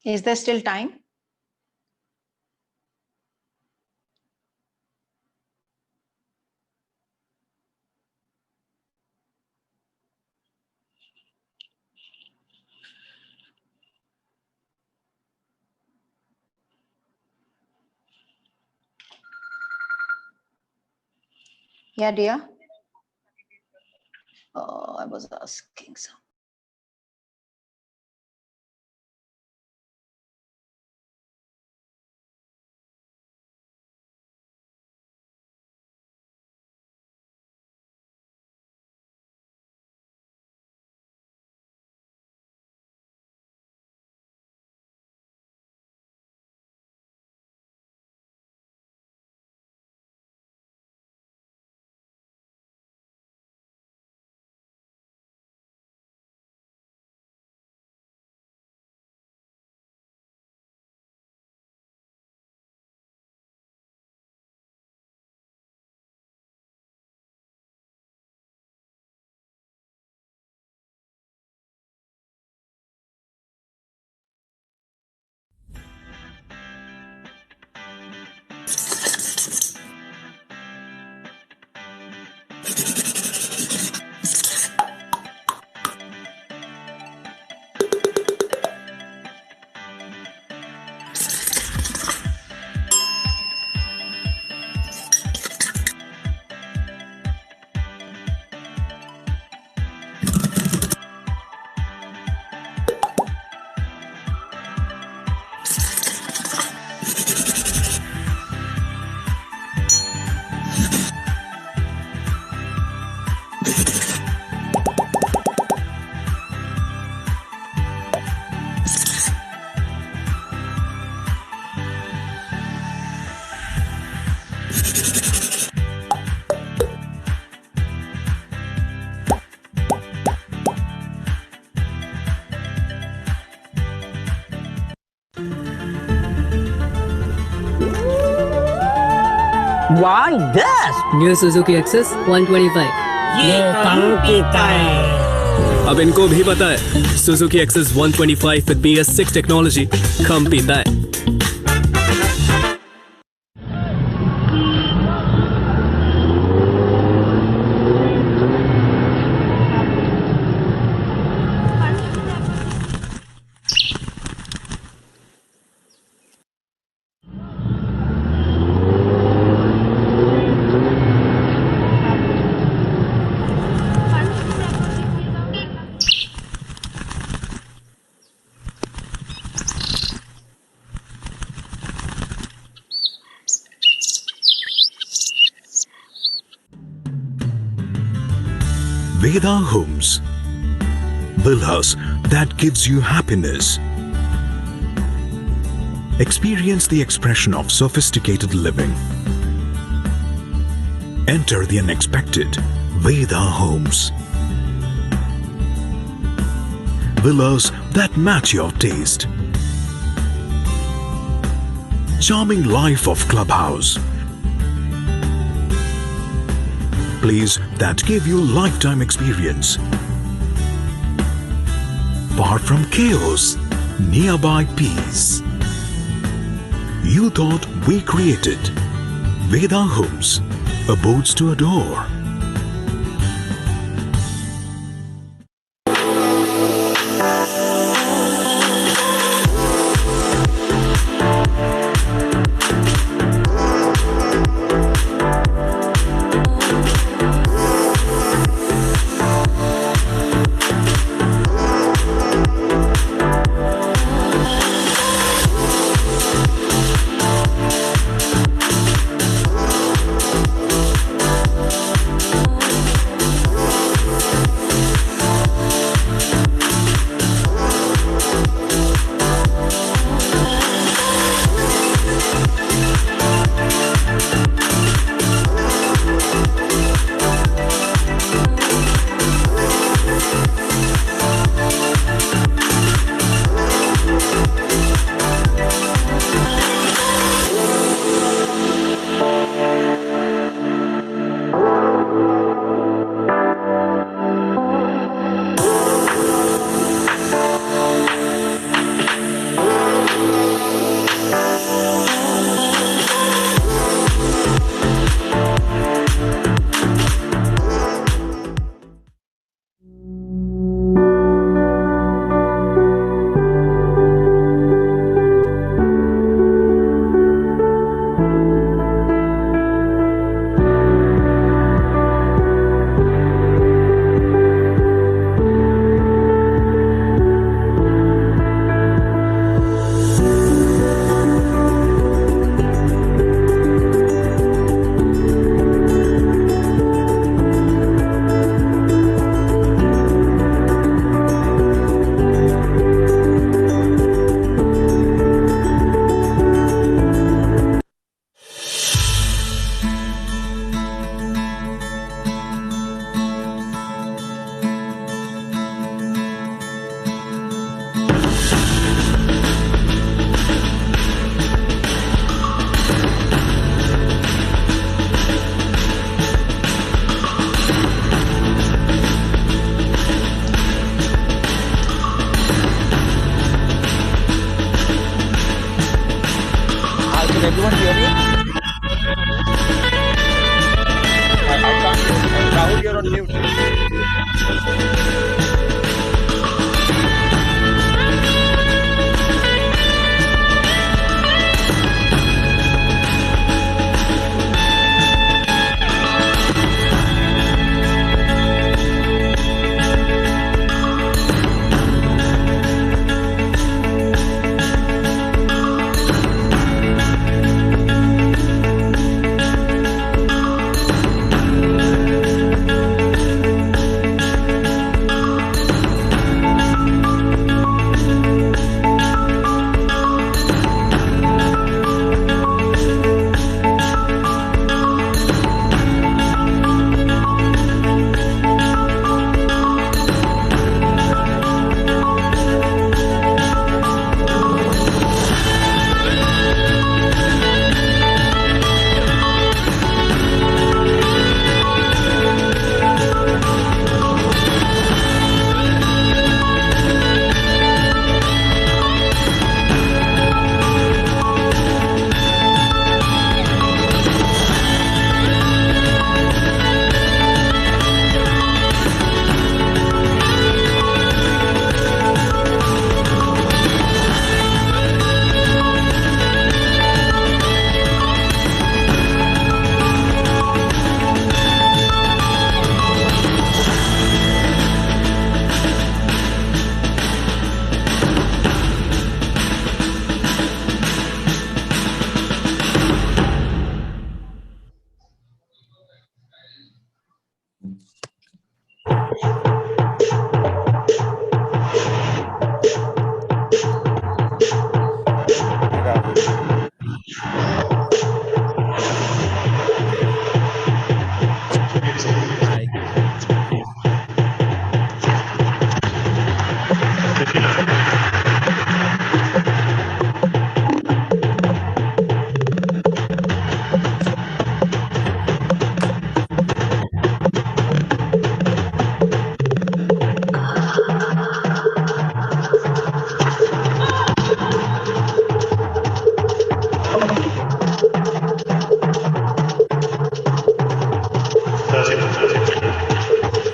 Is there still time? Yeah, dear. Oh, I was asking some. Why this? New Suzuki Access 125. ये कम पीता है। अब इनको भी पता है Suzuki Access 125 with BS6 technology कम पीता है। Veda Homes, villas that gives you happiness. Experience the expression of sophisticated living. Enter the unexpected. Veda Homes. Villas that match your taste. Charming life of clubhouse. Place that give you lifetime experience. Far from chaos, nearby peace. You thought we created Veda Homes, abodes to adore. everyone hear me? I can't hear. Rahul, you're on mute.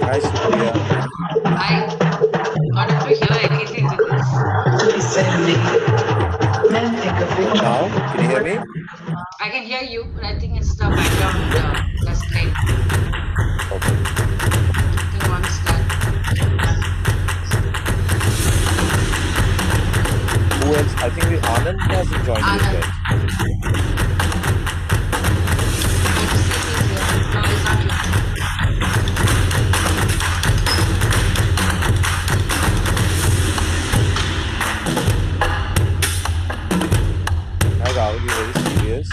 Hi, Supriya. I not able to hear anything in this. Now, can you hear me? I can hear you, but I think it's the background that's playing. Okay. I think once that. Who else? I think Anand hasn't joined us Anand. yet. No, it's not you. Hi, Rahul. You're very serious.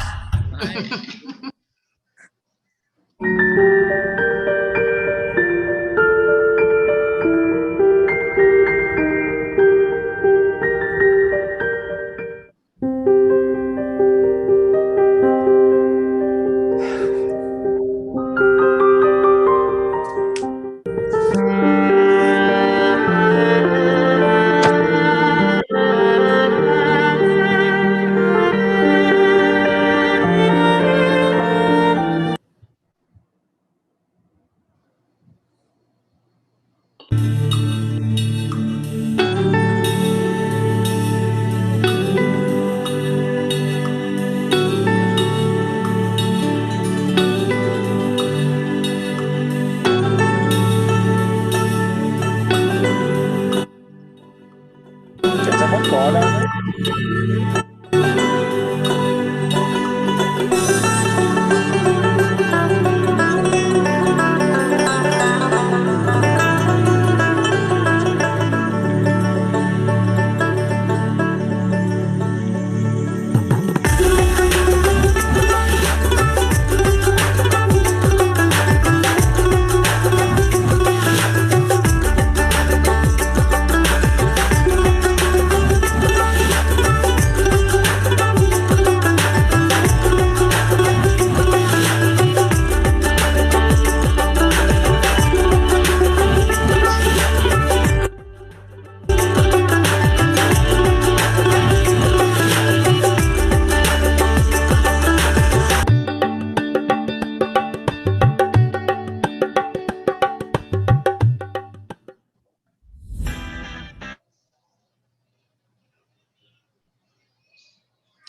Can someone call Anand?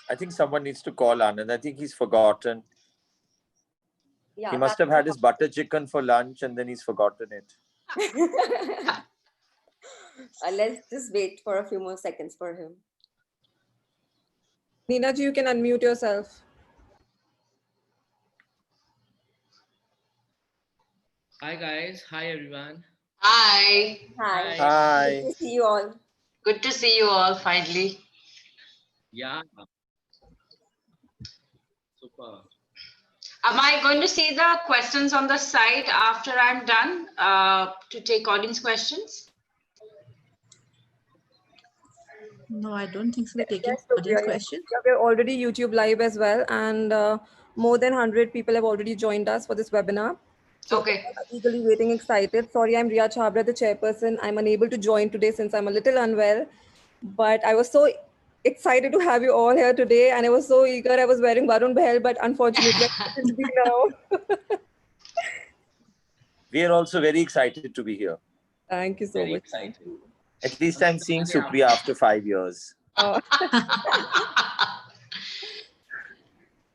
I think someone needs to call Anand. I think he's forgotten. Yeah, He must have had his butter chicken for lunch and then he's forgotten it. Let's just wait for a few more seconds for him. Nina ji, you can unmute yourself. Hi guys. Hi everyone. Hi. Hi. Hi. Good to see you all. Good to see you all finally. Yeah. Super. Am I going to see the questions on the site after I'm done to take audience questions? No, I don't think so. We're taking Yes, Supriya, audience yes. questions. Yeah, we're already YouTube live as well, and more than 100 people have already joined us for this webinar. So Okay. I'm eagerly waiting, excited. Sorry, I'm Riya Chabra, the chairperson. I'm unable to join today since I'm a little unwell, but I was so excited to have you all here today, and I was so eager. I was wearing Varun Bahl, but unfortunately, I couldn't be now. We are also very excited to be here. Thank you so Very much. excited. At least I'm seeing Supriya after 5 years.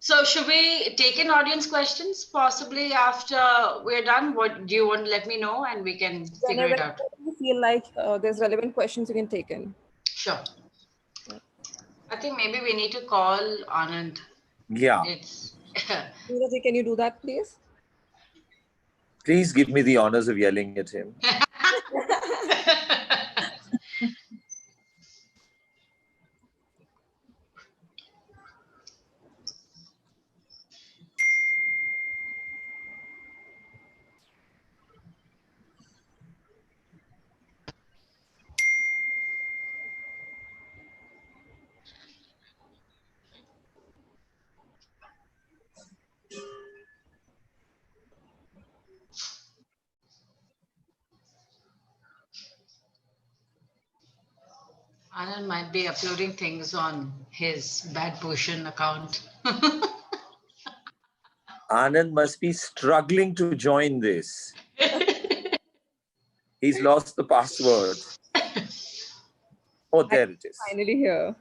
So should we take in audience questions possibly after we're done? What do you want to let me know and we can figure it out? You feel like there's relevant questions you can take in. Sure. I think maybe we need to call Anand. Yeah. It's Neeraj, can you do that, please? Please give me the honors of yelling at him. Anand might be uploading things on his Bad Bhushan account. Anand must be struggling to join this. He's lost the password. Oh, there it is. Finally here.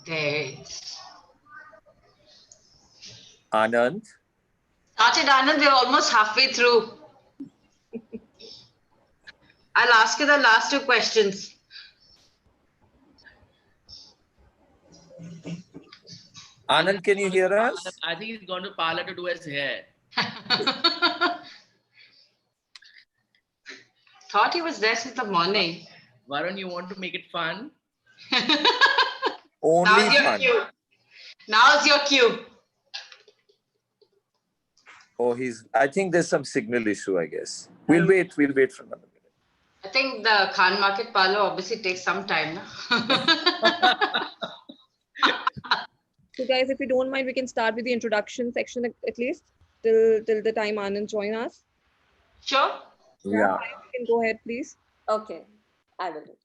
There it is. Anand. Started, Anand, we're almost halfway through. I'll ask you the last two questions. Anand, can you hear us? I think he's gone to parlor to do his hair. Thought he was there since the morning. Varun, you want to make it fun? Only Now's your fun. cue. Now's your cue. Oh, I think there's some signal issue, I guess. We'll wait for another minute. I think the Khan Market parlor obviously takes some time. No? So guys, if you don't mind, we can start with the introduction section at least till the time Anand join us. Sure. Yeah. You can go ahead, please. Okay, I will do.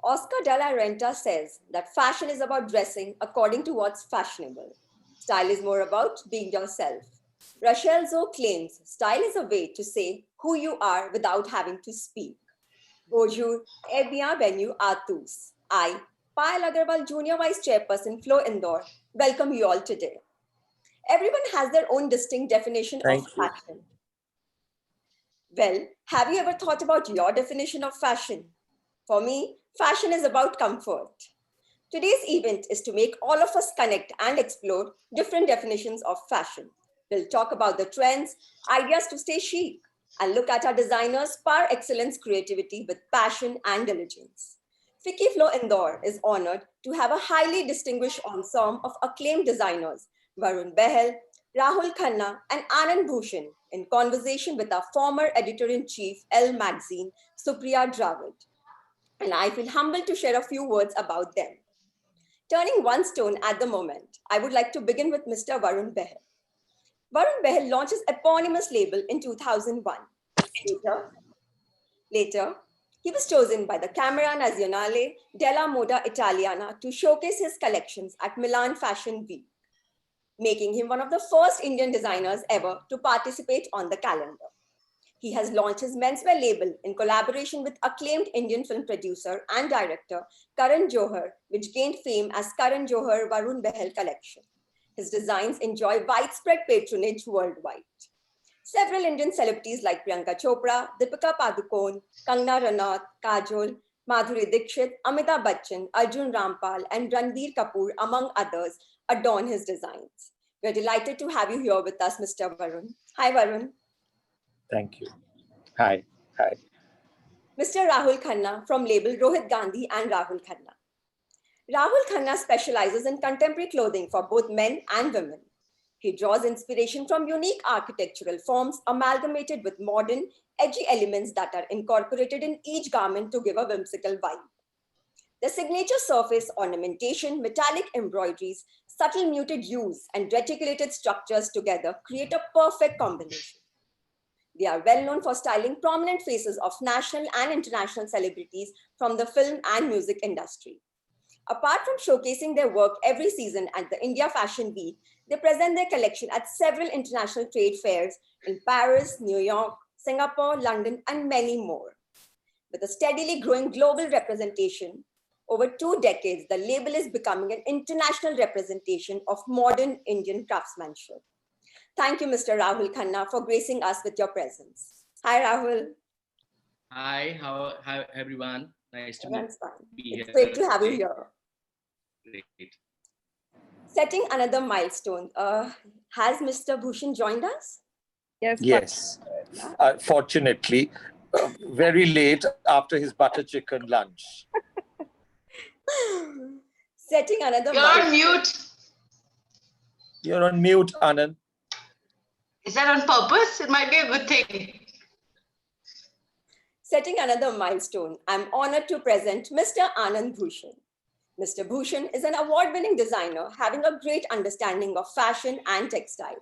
Oscar de la Renta says that fashion is about dressing according to what's fashionable. Style is more about being yourself. Rachel Zoe claims style is a way to say who you are without having to speak. Bonjour et bienvenue à tous. I, Payal Agarwal, Junior Vice Chairperson, FLO Indore, welcome you all today. Everyone has their own distinct definition of fashion. Well, have you ever thought about your definition of fashion? For me, fashion is about comfort. Today's event is to make all of us connect and explore different definitions of fashion. We'll talk about the trends, ideas to stay chic, and look at our designers' par excellence creativity with passion and diligence. FICCI FLO Indore is honored to have a highly distinguished ensemble of acclaimed designers, Varun Bahl, Rahul Khann and Anand Bhushan, in conversation with our former editor-in-chief, Elle magazine, Supriya Dravid. And I feel humbled to share a few words about them. Turning one stone at the moment, I would like to begin with Mr. Varun Bahl. Varun Bahl launched his eponymous label in 2001. Later, he was chosen by the Camera Nazionale della Moda Italiana to showcase his collections at Milan Fashion Week, making him one of the first Indian designers ever to participate on the calendar. He has launched his menswear label in collaboration with acclaimed Indian film producer and director Karan Johar, which gained fame as Karan Johar Varun Bahl collection. His designs enjoy widespread patronage worldwide. Several Indian celebrities like Priyanka Chopra, Deepika Padukone, Kangana Ranaut, Kajol, Madhuri Dixit, Amitabh Bachchan, Arjun Rampal, and Ranbir Kapoor, among others, adorn his designs. We're delighted to have you here with us, Mr. Varun. Hi, Varun. Thank you. Hi. Hi. Mr. Rahul Khanna from label Rohit Gandhi and Rahul Khanna. Rahul Khanna specializes in contemporary clothing for both men and women. He draws inspiration from unique architectural forms amalgamated with modern, edgy elements that are incorporated in each garment to give a whimsical vibe. The signature surface ornamentation, metallic embroideries, subtle muted hues, and reticulated structures together create a perfect combination. They are well known for styling prominent faces of national and international celebrities from the film and music industry. Apart from showcasing their work every season at the India Fashion Week, they present their collection at several international trade fairs in Paris, New York, Singapore, London, and many more. With a steadily growing global representation, over 2 decades, the label is becoming an international representation of modern Indian craftsmanship. Thank you, Mr. Rahul Khanna, for gracing us with your presence. Hi, Rahul. Hi, how everyone? Nice to be here. It's great to have you here. Great. Setting another milestone. Has Mr. Bhushan joined us? Yes. Fortunately, very late after his butter chicken lunch. Setting another You're milestone. on mute. You're on mute, Anand. Is that on purpose? It might be a good thing. Setting another milestone, I'm honored to present Mr. Anand Bhushan. Mr. Bhushan is an award-winning designer having a great understanding of fashion and textile.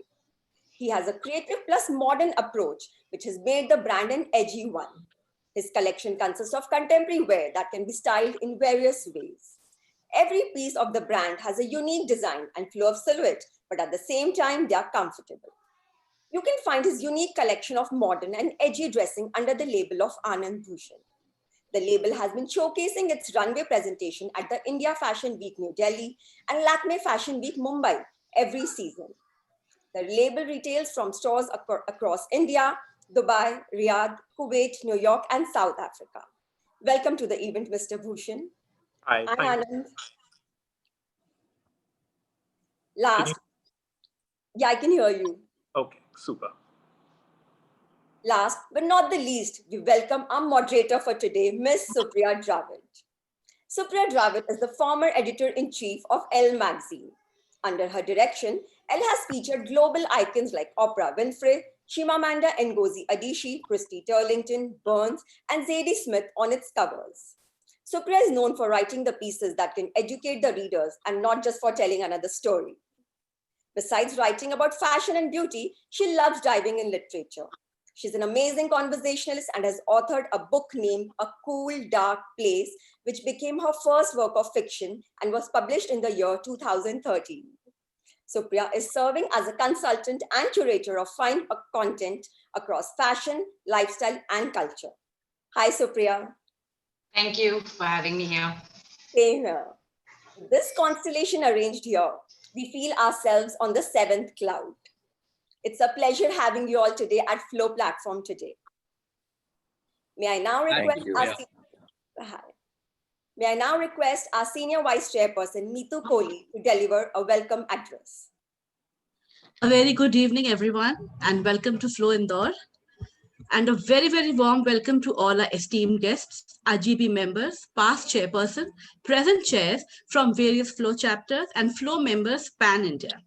He has a creative plus modern approach, which has made the brand an edgy one. His collection consists of contemporary wear that can be styled in various ways. Every piece of the brand has a unique design and flow of silhouette, but at the same time, they are comfortable. You can find his unique collection of modern and edgy dressing under the label of Anand Bhushan. The label has been showcasing its runway presentation at the India Fashion Week New Delhi and Lakme Fashion Week Mumbai every season. The label retails from stores across India, Dubai, Riyadh, Kuwait, New York, and South Africa. Welcome to the event, Mr. Bhushan. Hi, Anand. Yeah, I can hear you. Okay, super. Last but not the least, we welcome our moderator for today, Ms. Supriya Dravid. Supriya Dravid is the former editor-in-chief of Elle magazine. Under her direction, Elle has featured global icons like Oprah Winfrey, Chimamanda Ngozi Adichie, Christy Turlington, Burns, and Zadie Smith on its covers. Supriya is known for writing the pieces that can educate the readers and not just for telling another story. Besides writing about fashion and beauty, she loves diving in literature. She's an amazing conversationalist and has authored a book named A Cool, Dark Place, which became her first work of fiction and was published in the year 2013. Supriya is serving as a consultant and curator of fine content across fashion, lifestyle, and culture. Hi, Supriya. Thank you for having me here. Same here. This constellation arranged here, we feel ourselves on the 7th cloud. It's a pleasure having you all today at Flow platform today. May I now request our Senior Vice Chairperson, Neetu Kohli, to deliver a welcome address. A very good evening, everyone, and welcome to Flow Indore. And a very, very warm welcome to all our esteemed guests, our GB members, past chairperson, present chairs from various Flow chapters, and Flow members pan-India.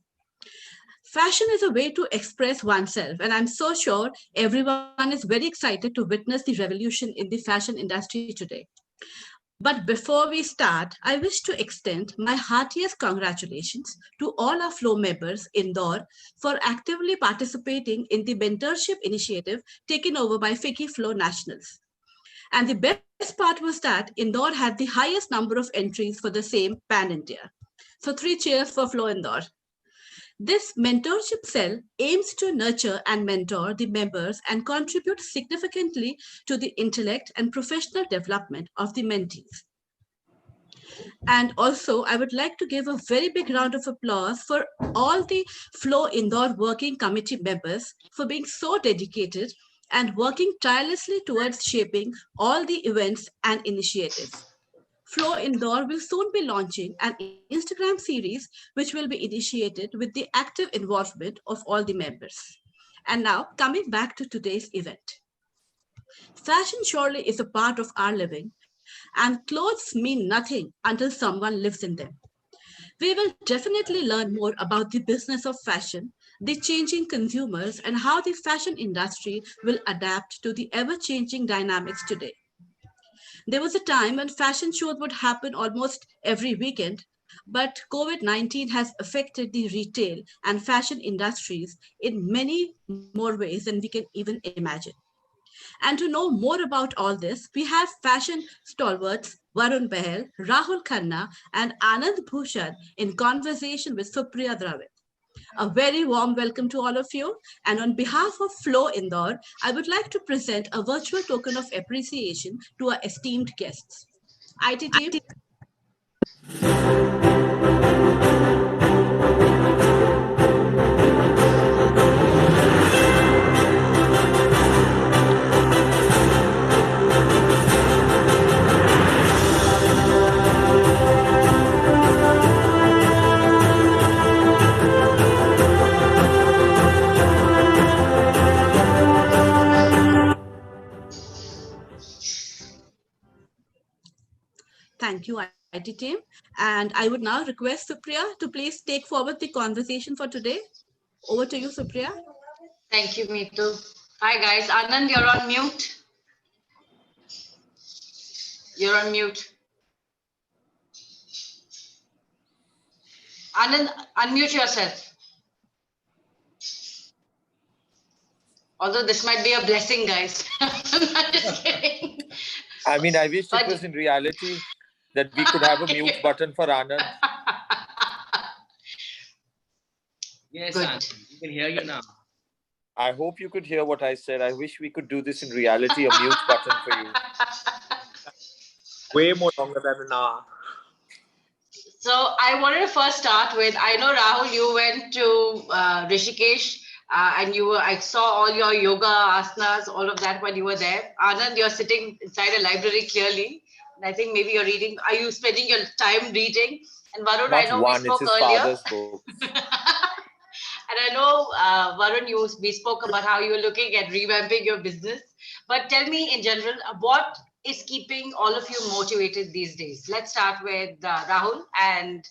Fashion is a way to express oneself, and I'm so sure everyone is very excited to witness the revolution in the fashion industry today. But before we start, I wish to extend my heartiest congratulations to all our Flow members in Indore for actively participating in the mentorship initiative taken over by FICCI FLO Nationals. And the best part was that Indore had the highest number of entries for the same pan-India. So 3 cheers for Flow Indore. This mentorship cell aims to nurture and mentor the members and contribute significantly to the intellect and professional development of the mentees. And also, I would like to give a very big round of applause for all the FLO Indore Working Committee members for being so dedicated and working tirelessly towards shaping all the events and initiatives. FLO Indore will soon be launching an Instagram series which will be initiated with the active involvement of all the members. And now, coming back to today's event. Fashion surely is a part of our living, and clothes mean nothing until someone lives in them. We will definitely learn more about the business of fashion, the changing consumers, and how the fashion industry will adapt to the ever-changing dynamics today. There was a time when fashion shows would happen almost every weekend, but COVID-19 has affected the retail and fashion industries in many more ways than we can even imagine. And to know more about all this, we have fashion stalwarts Varun Bahl, Rahul Khann and Anand Bhushan in conversation with Supriya Dravid. A very warm welcome to all of you. And on behalf of FLO Indore, I would like to present a virtual token of appreciation to our esteemed guests. IT team. Thank you, IT team. And I would now request Supriya to please take forward the conversation for today. Over to you, Supriya. Thank you, Meetu. Hi, guys. Anand, you're on mute. You're on mute. Anand, unmute yourself. Although this might be a blessing, guys. I'm just kidding. I mean, I wish it was in reality that we could have a mute button for Anand. Yes, Anand, we can hear you now. I hope you could hear what I said. I wish we could do this in reality, a mute button for you. Way more longer than an hour. So I wanted to first start with, I know Rahul, you went to Rishikesh and I saw all your yoga asanas, all of that when you were there. Anand, you're sitting inside a library clearly. And I think maybe you're reading. Are you spending your time reading? And Varun, I know we spoke earlier. And I know, Varun, we spoke about how you were looking at revamping your business. But tell me in general, what is keeping all of you motivated these days? Let's start with Rahul. And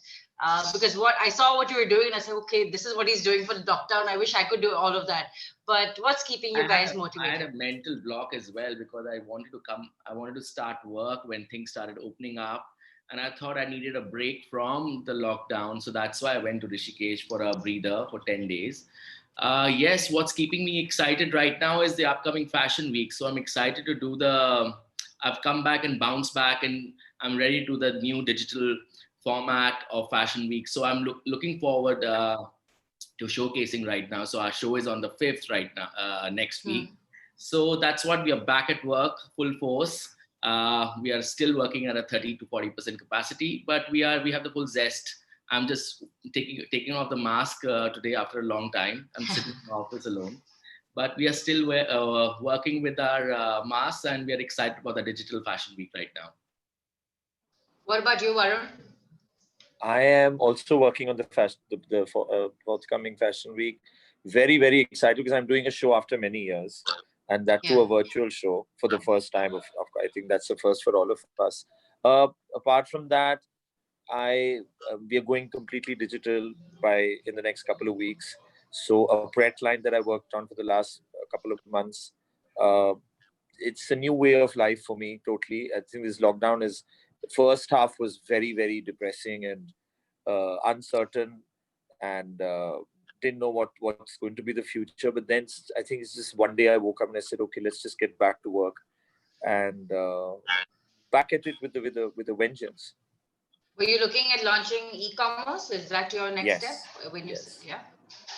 because I saw what you were doing and I said, okay, this is what he's doing for the lockdown. I wish I could do all of that. But what's keeping you guys motivated? I had a mental block as well because I wanted to start work when things started opening up. And I thought I needed a break from the lockdown. So that's why I went to Rishikesh for a breather for 10 days. Yes, what's keeping me excited right now is the upcoming fashion week. So I'm excited to do I've come back and bounced back and I'm ready to do the new digital format of fashion week. So I'm looking forward to showcasing right now. So our show is on the 5th right now, next week. So that's what we are back at work, full force. We are still working at a 30 to 40% capacity, but we have the full zest. I'm just taking off the mask today after a long time. I'm sitting in the office alone, but we are still working with our masks and we are excited about the digital fashion week right now. What about you, Varun? I am also working on the forthcoming fashion week. Very, very excited because I'm doing a show after many years. And that too, a virtual show for the first time. I think that's the first for all of us. Apart from that, we are going completely digital in the next couple of weeks. So a Pret line that I worked on for the last couple of months, it's a new way of life for me, totally. I think this lockdown the first half was very, very depressing and uncertain and didn't know what's going to be the future. But then I think it's just one day I woke up and I said, okay, let's just get back to work and back at it with a vengeance. Were you looking at launching e-commerce? Is that your next step? Yes. Yeah.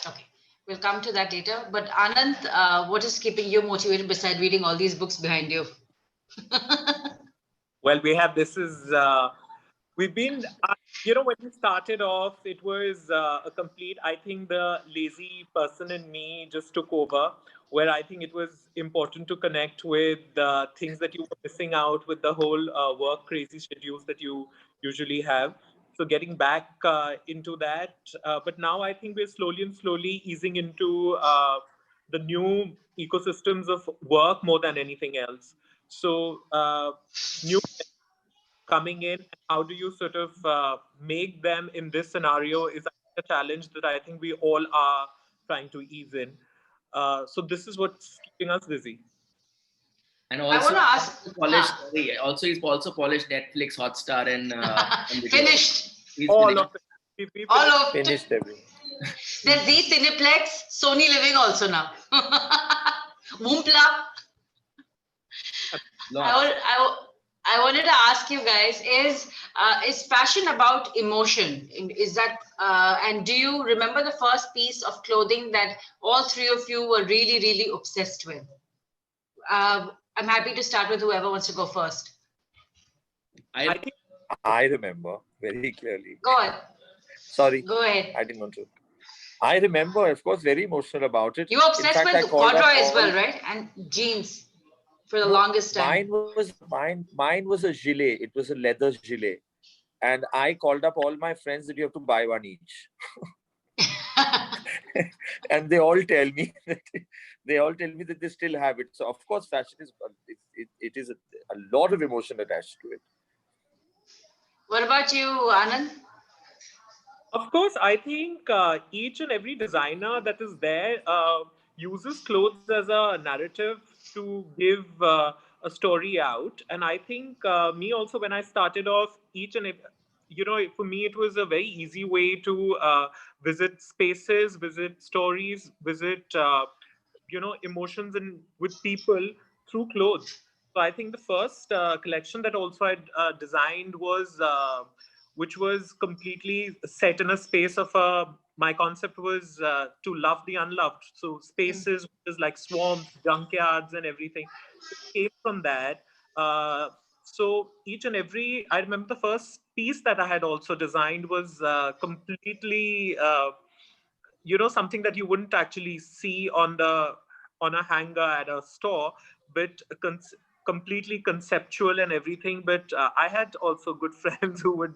Okay, we'll come to that later. But Anand, what is keeping you motivated beside reading all these books behind you? Well, we've been, when we started off, it was a complete, I think the lazy person in me just took over, where I think it was important to connect with things that you were missing out with the whole work crazy schedules that you usually have. So getting back into that. But now I think we're slowly and slowly easing into the new ecosystems of work more than anything else. So new coming in, how do you sort of make them in this scenario is a challenge that I think we all are trying to ease in. So this is what's keeping us busy. And I also, want to ask. he's also polished Netflix, Hotstar, and Finished. All of it. All of Finished everything. There's Z Cineplex, Sony Living also now. Moompla. I wanted to ask you guys: is fashion about emotion? Is that and do you remember the first piece of clothing that all three of you were really, really obsessed with? I'm happy to start with whoever wants to go first. I remember very clearly. Go on. Sorry. Go ahead. I didn't want to. I remember, of course, very emotional about it. You were obsessed with corduroy as well, right? And jeans for the longest time. Mine was a gilet. It was a leather gilet. And I called up all my friends that you have to buy one each. And they all tell me that they still have it. So of course, fashion is it is a lot of emotion attached to it. What about you, Anand? Of course, I think each and every designer that is there uses clothes as a narrative to give a story out. And I think me also, when I started off, for me, it was a very easy way to visit spaces, visit stories, visit, emotions and with people through clothes. So I think the first collection that also I designed was which was completely set in a space of my concept was to love the unloved. So spaces which is like swamps, junkyards, and everything. It came from that. So each and every, I remember the first piece that I had also designed was completely, something that you wouldn't actually see on a hanger at a store, but completely conceptual and everything. But I had also good friends who would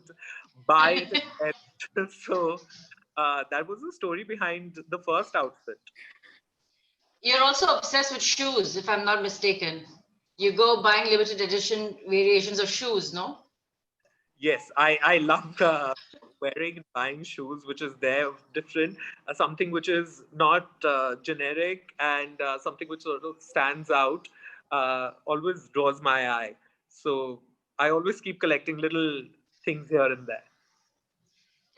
buy it. So that was the story behind the first outfit. You're also obsessed with shoes, if I'm not mistaken. You go buying limited edition variations of shoes, no? Yes, I love wearing and buying shoes, which is there different, something which is not generic and something which sort of stands out, always draws my eye. So I always keep collecting little things here and there.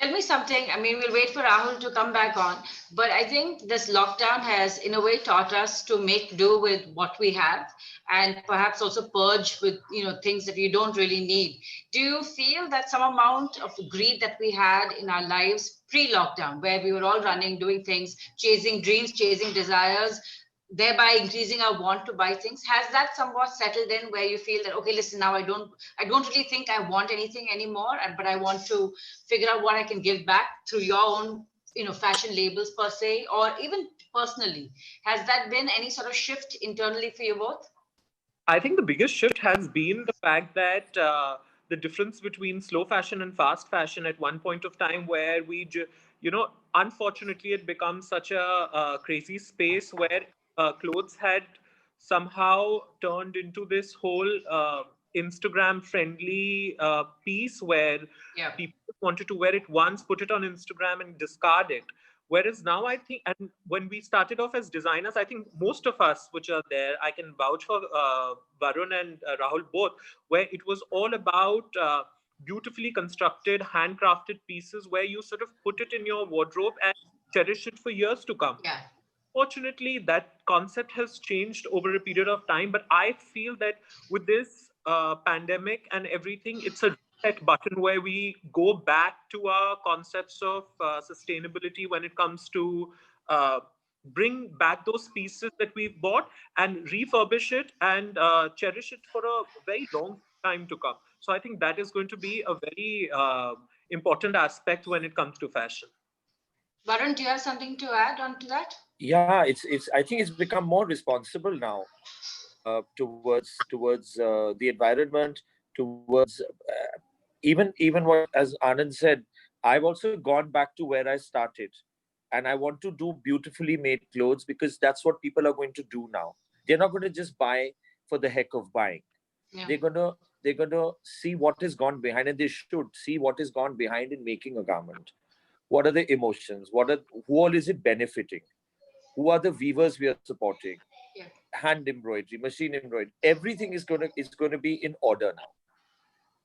Tell me something. I mean, we'll wait for Rahul to come back on, but I think this lockdown has, in a way, taught us to make do with what we have, and perhaps also purge with things that you don't really need. Do you feel that some amount of greed that we had in our lives pre-lockdown, where we were all running, doing things, chasing dreams, chasing desires, thereby increasing our want to buy things, has that somewhat settled in, where you feel that, okay, listen, now I don't really think I want anything anymore, but I want to figure out what I can give back through your own fashion labels per se, or even personally? Has that been any sort of shift internally for you both? I think the biggest shift has been the fact that the difference between slow fashion and fast fashion at one point of time, where unfortunately it becomes such a crazy space where clothes had somehow turned into this whole Instagram friendly piece where people wanted to wear it once, put it on Instagram and discard it. Whereas now I think, and when we started off as designers, I think most of us which are there, I can vouch for Varun and Rahul both, where it was all about beautifully constructed, handcrafted pieces where you sort of put it in your wardrobe and cherish it for years to come. Yeah. Fortunately, that concept has changed over a period of time, but I feel that with this pandemic and everything, it's a reset button where we go back to our concepts of sustainability when it comes to bring back those pieces that we've bought and refurbish it and cherish it for a very long time to come. So I think that is going to be a very important aspect when it comes to fashion. Varun, do you have something to add on to that? Yeah, it's. I think it's become more responsible now towards the environment, towards even what, as Anand said, I've also gone back to where I started, and I want to do beautifully made clothes because that's what people are going to do now. They're not going to just buy for the heck of buying. Yeah. They're gonna see what has gone behind, and they should see what has gone behind in making a garment. What are the emotions? Who all is it benefiting? Who are the weavers we are supporting? Yeah. Hand embroidery, machine embroidery, everything is gonna be in order now.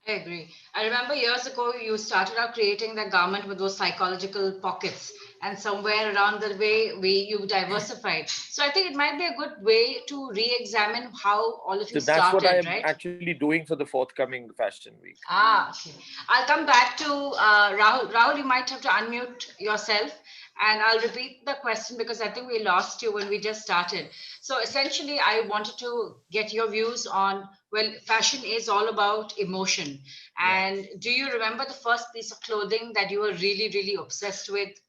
I agree. I remember years ago you started out creating that garment with those psychological pockets, and somewhere around the way you diversified. So I think it might be a good way to re-examine how all of you So that's what I started, am right? actually doing for the forthcoming fashion week. Okay. I'll come back to Rahul. Rahul, you might have to unmute yourself, and I'll repeat the question because I think we lost you when we just started. So essentially, I wanted to get your views on, well, fashion is all about emotion. And do you remember the first piece of clothing that you were really, really obsessed with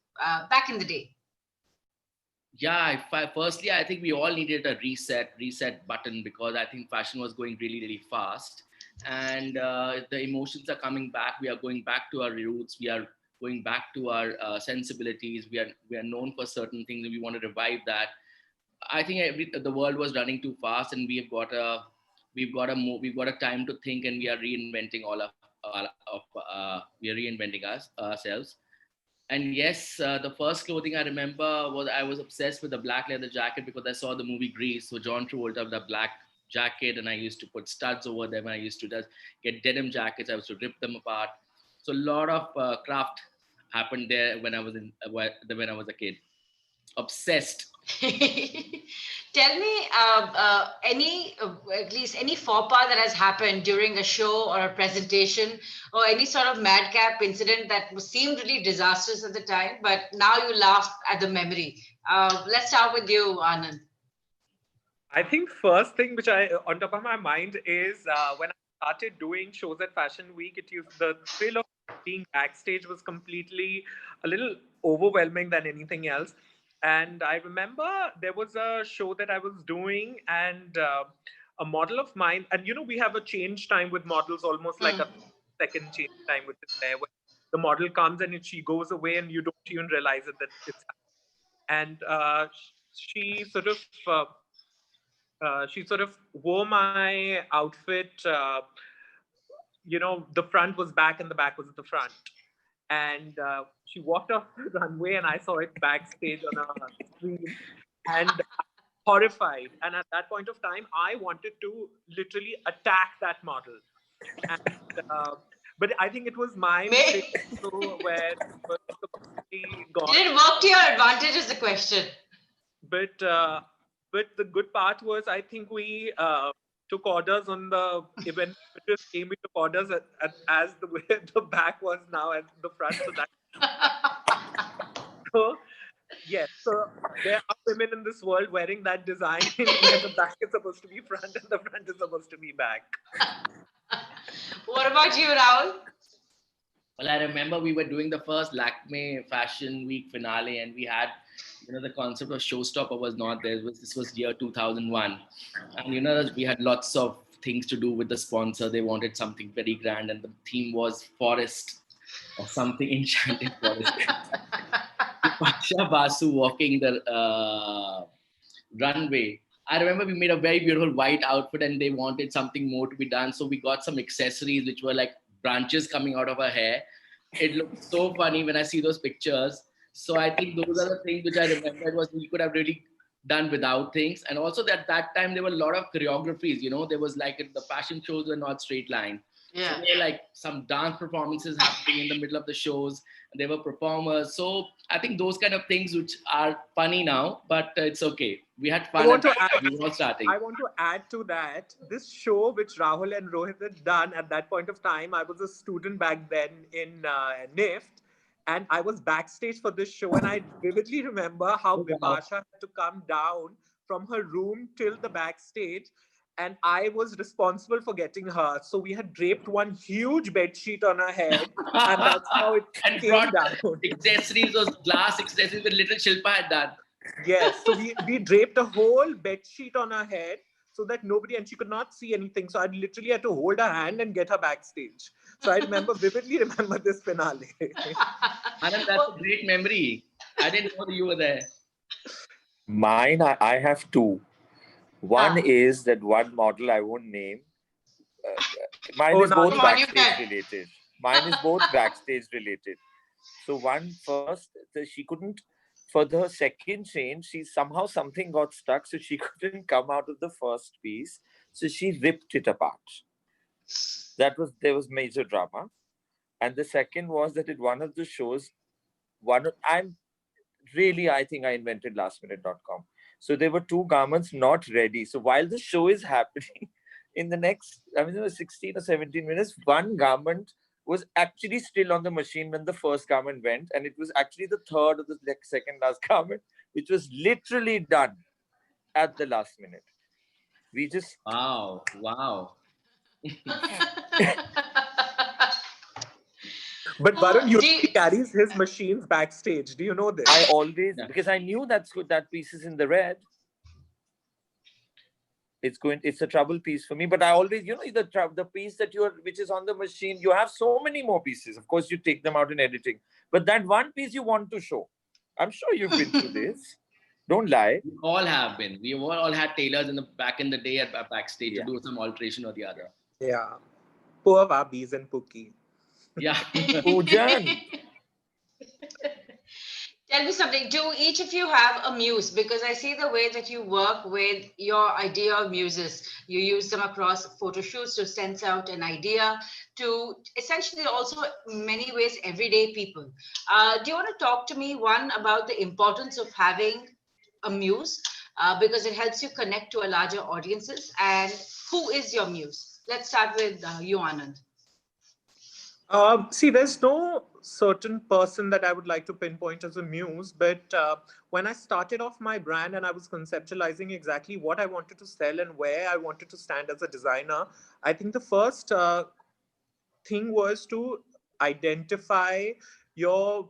back in the day? Yeah, firstly, I think we all needed a reset button because I think fashion was going really, really fast. And the emotions are coming back. We are going back to our roots. We are going back to our sensibilities. We are known for certain things, and we want to revive that. I think the world was running too fast, and we've got a time to think, and we are reinventing we are reinventing ourselves. And yes, the first clothing I remember was I was obsessed with the black leather jacket because I saw the movie Grease. So John Travolta with the black jacket, and I used to put studs over them. I used to just get denim jackets. I used to rip them apart. So a lot of craft happened there when I was a kid. Obsessed. Tell me at least any faux pas that has happened during a show or a presentation, or any sort of madcap incident that seemed really disastrous at the time, but now you laugh at the memory. Let's start with you, Anand. I think first thing which on top of my mind is when I started doing shows at Fashion Week, the thrill of being backstage was completely a little overwhelming than anything else. And I remember there was a show that I was doing, and a model of mine, and we have a change time with models, almost like a second change time, which is there, where the model comes and she goes away, and you don't even realize it that it's happening. And she sort of wore my outfit. The front was back and the back was the front. And she walked off the runway, and I saw it backstage on a screen, and horrified. And at that point of time, I wanted to literally attack that model. And, but I think it was my mistake where it was completely gone. Did it work to your advantage is the question. But the good part was, I think we took orders on the event. We took orders as the way the back was now at the front. So that. So yes, so there are women in this world wearing that design where the back is supposed to be front and the front is supposed to be back. What about you, Rahul? Well, I remember we were doing the first Lakme Fashion Week finale, and we had, the concept of showstopper was not there. This was year 2001. And, we had lots of things to do with the sponsor. They wanted something very grand, and the theme was forest or something, enchanted forest. Pasha Basu walking the runway. I remember we made a very beautiful white outfit, and they wanted something more to be done. So we got some accessories, which were like branches coming out of her hair. It looked so funny when I see those pictures. So I think those are the things which I remember was we could have really done without things. And also at that time, there were a lot of choreographies, there was like the fashion shows were not straight line. Yeah. So there were like some dance performances happening in the middle of the shows. And there were performers. So I think those kind of things which are funny now, but it's okay. We had fun. We were starting. I want to add to that. This show which Rahul and Rohit had done at that point of time, I was a student back then in NIFT. And I was backstage for this show, and I vividly remember how Vipasha had to come down from her room till the backstage, and I was responsible for getting her. So we had draped one huge bed sheet on her head, and that's how it And came brought down. accessories, those glass accessories that little Shilpa had done. Yes, so we draped a whole bed sheet on her head so that nobody, and she could not see anything. So I literally had to hold her hand and get her backstage. So I vividly remember this finale. Anand, that's a great memory. I didn't know you were there. Mine, I have two. One is that one model I won't name. Mine is both backstage related. Mine is both backstage related. So one first, she couldn't, for the second change, somehow something got stuck, so she couldn't come out of the first piece. So she ripped it apart. There was major drama. And the second was that at one of the shows, I think I invented lastminute.com. So there were two garments not ready. So while the show is happening, in the next, it was 16 or 17 minutes, one garment was actually still on the machine when the first garment went. And it was actually the third or the second last garment, which was literally done at the last minute. We just... Wow. But Varun usually carries his machines backstage. Do you know this? I always, because I knew that piece is in the red. It's a trouble piece for me, but I always, the piece which is on the machine, you have so many more pieces. Of course, you take them out in editing, but that one piece you want to show. I'm sure you've been through this. Don't lie. We all have been. We all had tailors back in the day at backstage to do some alteration or the other. Yeah. Poor Vabis and Pookie. Yeah. Poojan. Tell me something. Do each of you have a muse? Because I see the way that you work with your idea of muses. You use them across photo shoots to sense out an idea to essentially also in many ways everyday people. Do you want to talk to me, one, about the importance of having a muse? Because it helps you connect to a larger audiences. And who is your muse? Let's start with you, Anand. See, there's no certain person that I would like to pinpoint as a muse, but when I started off my brand and I was conceptualizing exactly what I wanted to sell and where I wanted to stand as a designer, I think the first thing was to identify your,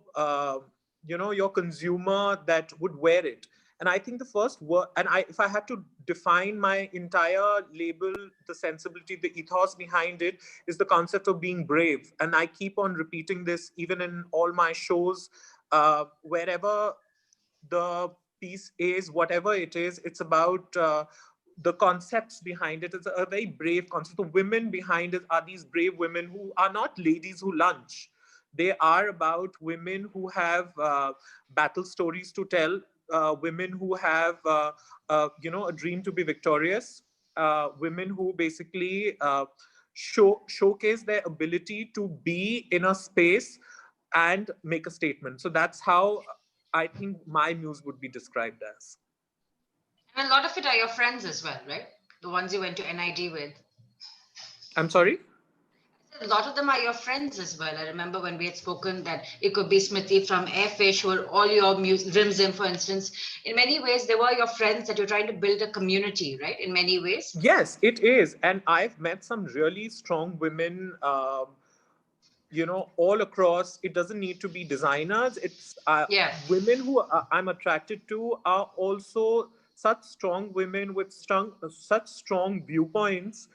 your consumer that would wear it. And I think the first word, if I had to define my entire label, the sensibility, the ethos behind it is the concept of being brave. And I keep on repeating this even in all my shows, wherever the piece is, whatever it is, it's about the concepts behind it. It's a very brave concept. The women behind it are these brave women who are not ladies who lunch. They are about women who have battle stories to tell, women who have, a dream to be victorious, women who basically showcase their ability to be in a space and make a statement. So that's how I think my muse would be described as. And a lot of it are your friends as well, right? The ones you went to NID with. I'm sorry? A lot of them are your friends as well. I remember when we had spoken that it could be Smriti from Airfish, who are all your Rimzim, for instance. In many ways, they were your friends that you're trying to build a community, right? In many ways. Yes, it is. And I've met some really strong women, all across. It doesn't need to be designers. It's women who I'm attracted to are also such strong women with such strong viewpoints.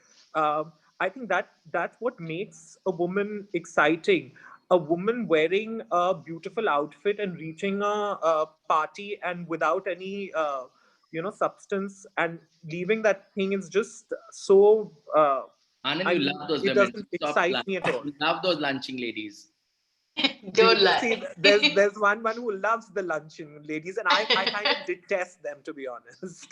I think that's what makes a woman exciting. A woman wearing a beautiful outfit and reaching a party and without any, substance and leaving that thing is just so. Anand, you love those it women. Doesn't excite me at all. You love those lunching ladies. Don't lie. See, there's one who loves the luncheon ladies, and I kind of detest them, to be honest.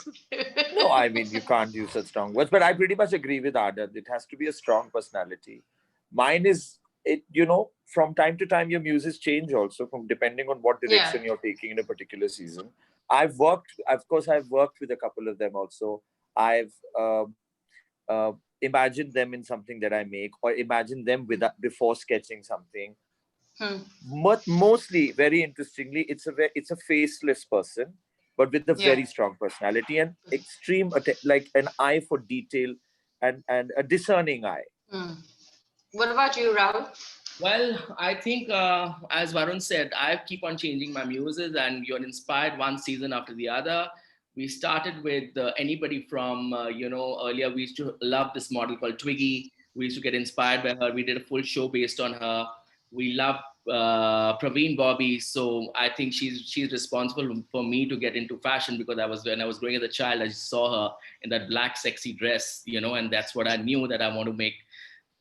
No, I mean, you can't use such strong words, but I pretty much agree with Anand. It has to be a strong personality. Mine is, from time to time, your muses change also, from depending on what direction you're taking in a particular season. I've worked with a couple of them also. I've imagined them in something that I make, or imagine them before sketching something. But mostly, very interestingly, it's a faceless person, but with a very strong personality and extreme like an eye for detail and a discerning eye. What about you, Rahul? Well, I think, as Varun said, I keep on changing my muses, and you're inspired one season after the other. We started with anybody from, earlier we used to love this model called Twiggy. We used to get inspired by her. We did a full show based on her. We love Praveen Bobby. So I think she's responsible for me to get into fashion, because when I was growing as a child, I just saw her in that black sexy dress, and that's what I knew that I want to make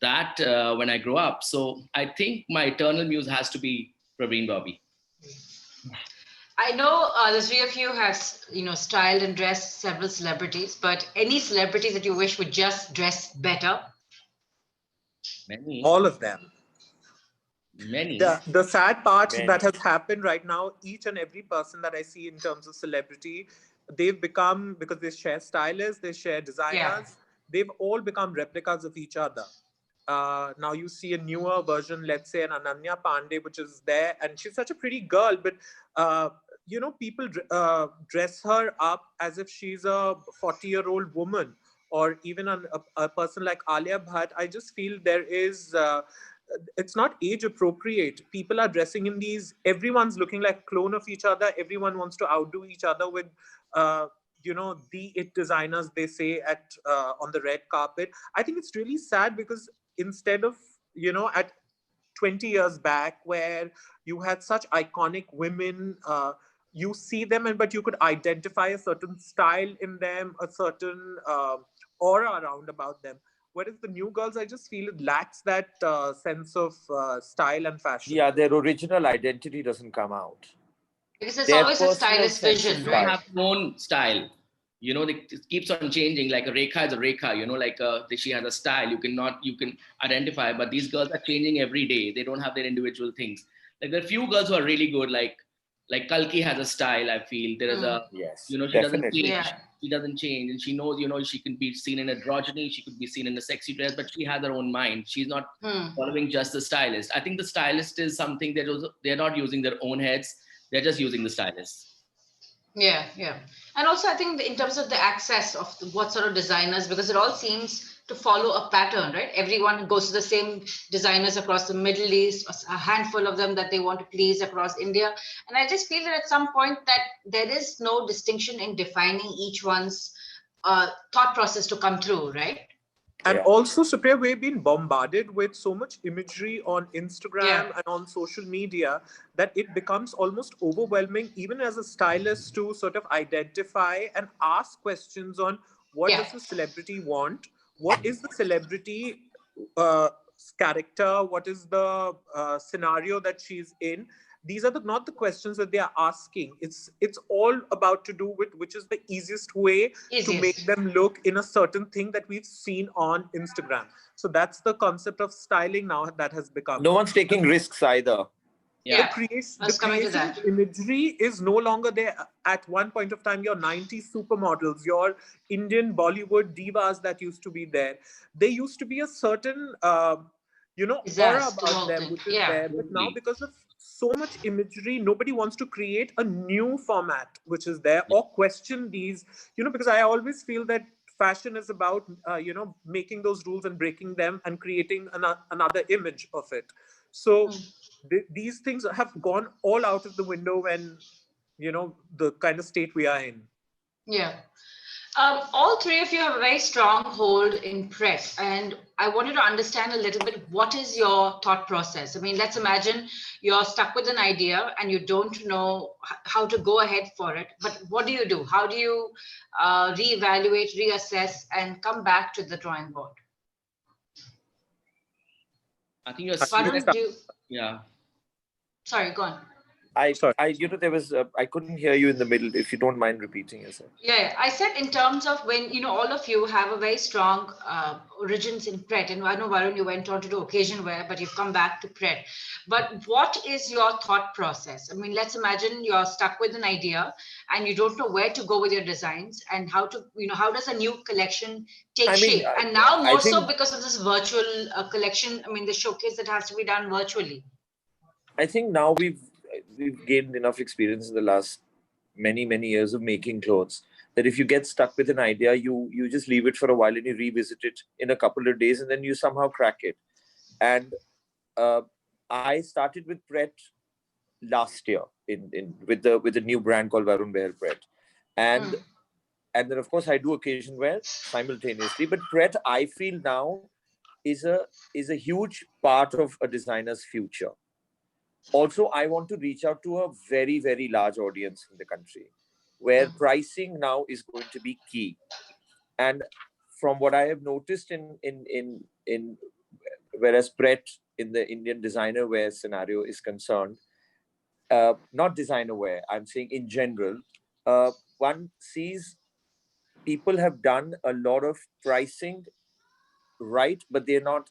that when I grow up. So I think my eternal muse has to be Praveen Bobby. I know the three of you have, styled and dressed several celebrities, but any celebrities that you wish would just dress better? Many. All of them. Many. The sad part that has happened right now, each and every person that I see in terms of celebrity, they've become, because they share stylists, they share designers, they've all become replicas of each other. Now you see a newer version, let's say an Ananya Pandey, which is there, and she's such a pretty girl, but people dress her up as if she's a 40-year-old woman, or even a person like Alia Bhatt. I just feel there is, it's not age appropriate. People are dressing in these, everyone's looking like a clone of each other. Everyone wants to outdo each other with, the it designers, they say, on the red carpet. I think it's really sad, because instead of, at 20 years back, where you had such iconic women, you see them, but you could identify a certain style in them, a certain aura around about them. Whereas the new girls, I just feel it lacks that sense of style and fashion. Yeah, their original identity doesn't come out. Because it's always a stylist vision, right? They have their own style. It keeps on changing. Like a Rekha is a Rekha, she has a style. You can identify, but these girls are changing every day. They don't have their individual things. Like there are few girls who are really good, like Kalki has a style, I feel. There is she doesn't change. Yeah. She doesn't change. And she knows, she can be seen in androgyny, she could be seen in a sexy dress, but she has her own mind. She's not following just the stylist. I think the stylist is something that they're not using their own heads. They're just using the stylist. Yeah. And also I think in terms of the access of what sort of designers, because it all seems to follow a pattern, right? Everyone goes to the same designers across the Middle East, a handful of them that they want to please across India. And I just feel that at some point that there is no distinction in defining each one's thought process to come through, right? And also, Supriya, we've been bombarded with so much imagery on Instagram and on social media that it becomes almost overwhelming, even as a stylist, to sort of identify and ask questions on what does the celebrity want? What is the celebrity character? What is the scenario that she's in? These are not the questions that they are asking. It's all about to do with which is the easiest way to make them look in a certain thing that we've seen on Instagram. So that's the concept of styling now that has become. No one's taking risks either. Yeah, the creation of imagery is no longer there. At one point of time, your 90s supermodels, your Indian Bollywood divas that used to be there, they used to be a certain, aura about them, which is there. But now, because of so much imagery, nobody wants to create a new format, which is there, or question these, because I always feel that fashion is about, making those rules and breaking them and creating another image of it. So these things have gone all out of the window when, the kind of state we are in. Yeah. All three of you have a very strong hold in press, and I wanted to understand a little bit, what is your thought process? I mean, let's imagine you're stuck with an idea and you don't know how to go ahead for it, but what do you do? How do you reevaluate, reassess, and come back to the drawing board? I think you're Sorry, go on. I there was I couldn't hear you in the middle. If you don't mind repeating yourself. Yeah, I said in terms of when all of you have a very strong origins in Pret, and I know Varun, you went on to do occasion wear, but you've come back to Pret. But what is your thought process? I mean, let's imagine you're stuck with an idea and you don't know where to go with your designs and how to, how does a new collection take shape? And now more so because of this virtual collection. I mean, the showcase that has to be done virtually. I think now we've gained enough experience in the last many years of making clothes that if you get stuck with an idea, you just leave it for a while and you revisit it in a couple of days and then you somehow crack it. And I started with Pret last year with the new brand called Varun Bahl Pret, and then of course I do occasion wear simultaneously. But Pret, I feel now, is a huge part of a designer's future. Also, I want to reach out to a very large audience in the country, where pricing now is going to be key. And from what I have noticed in whereas Pret in the Indian designer wear scenario is concerned, not designer wear, I'm saying in general, one sees people have done a lot of pricing right, but they're not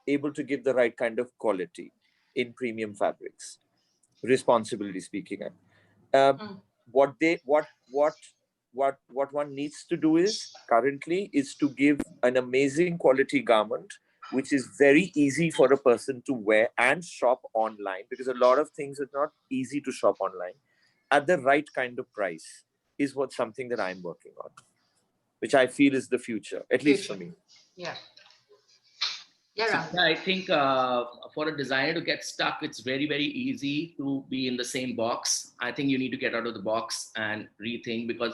able to give the right kind of quality in premium fabrics. Responsibility speaking, what one needs to do is currently is to give an amazing quality garment which is very easy for a person to wear and shop online, because a lot of things are not easy to shop online, at the right kind of price is what something that I'm working on, which I feel is the future, at least for me. Yeah. Yeah, I think for a designer to get stuck, it's very easy to be in the same box. I think you need to get out of the box and rethink, because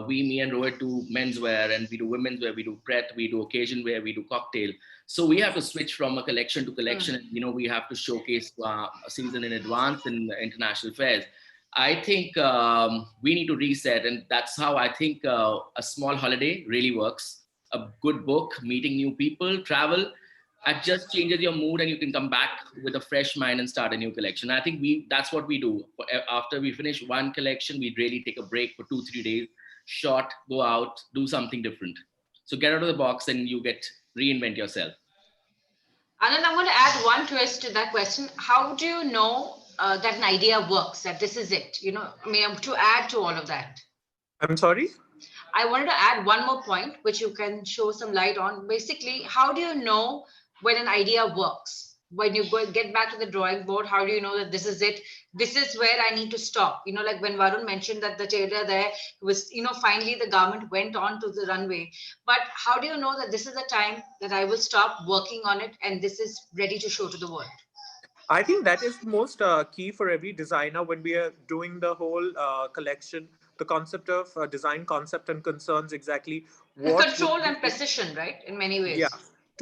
me and Rohit do menswear and we do women's wear, we do Pret, we do occasion wear, we do cocktail. So we have to switch from a collection to collection. You know, we have to showcase a season in advance in the international fairs. I think we need to reset, and that's how I think a small holiday really works. A good book, meeting new people, travel. It just changes your mood and you can come back with a fresh mind and start a new collection. I think that's what we do. After we finish one collection, we really take a break for 2-3 days, short, go out, do something different. So get out of the box and you reinvent yourself. Anand, I'm going to add one twist to that question. How do you know that an idea works, that this is it? You know, I mean, to add to all of that. I'm sorry? I wanted to add one more point, which you can show some light on. Basically, how do you know when an idea works? When you get back to the drawing board, how do you know that this is it? This is where I need to stop. You know, like when Varun mentioned that the tailor there was, you know, finally the garment went on to the runway. But how do you know that this is the time that I will stop working on it and this is ready to show to the world? I think that is most key for every designer when we are doing the whole collection. The concept of design concept and concerns exactly the control and precision, right? In many ways. Yeah.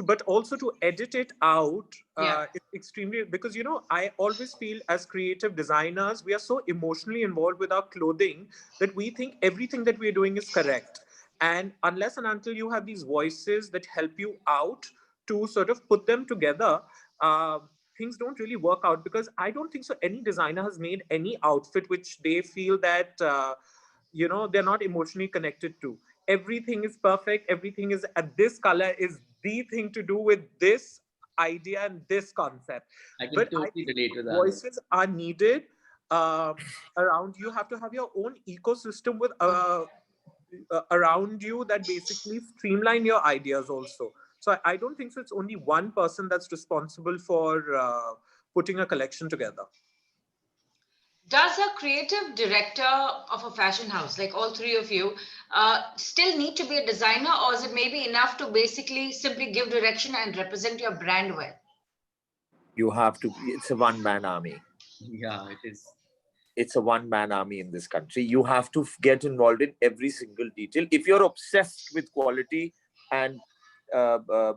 But also to edit it out is extremely, because, you know, I always feel as creative designers, we are so emotionally involved with our clothing that we think everything that we're doing is correct. And unless and until you have these voices that help you out to sort of put them together, things don't really work out. Because I don't think so any designer has made any outfit which they feel that, you know, they're not emotionally connected to. Everything is perfect. Everything is at this color is the thing to do with this idea and this concept. I can totally relate to that. Voices are needed around. You have to have your own ecosystem with around you that basically streamline your ideas also. So I don't think so it's only one person that's responsible for putting a collection together. Does a creative director of a fashion house, like all three of you, still need to be a designer, or is it maybe enough to basically simply give direction and represent your brand well? You have to, it's a one-man army. Yeah, it is. It's a one-man army in this country. You have to get involved in every single detail. If you're obsessed with quality and the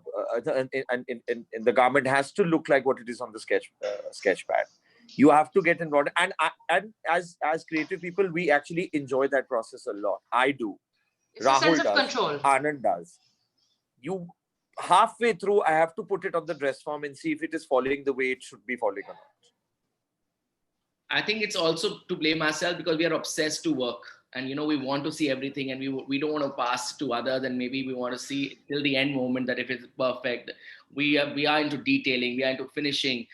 garment has to look like what it is on the sketch pad, you have to get involved. And as creative people, we actually enjoy that process a lot. I do. It's Rahul a sense of does. control. Anand does. You halfway through, I have to put it on the dress form and see if it is following the way it should be following or not. I think it's also to blame ourselves, because we are obsessed to work, and you know, we want to see everything, and we don't want to pass to others, and maybe we want to see till the end moment that if it's perfect. We are into detailing, we are into finishing.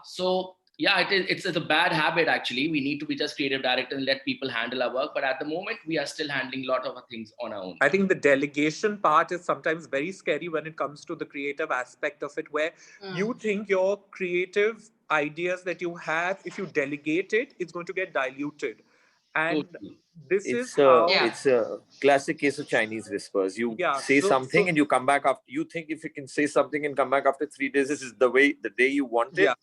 So yeah, it's a bad habit actually. We need to be just creative director and let people handle our work. But at the moment, we are still handling a lot of things on our own. I think the delegation part is sometimes very scary when it comes to the creative aspect of it, where you think your creative ideas that you have, if you delegate it, it's going to get diluted. And Totally. this It's is how. it's a classic case of Chinese whispers. You Yeah, say something and you come back after. You think if you can say something and come back after 3 days, this is the day you want it. Yeah.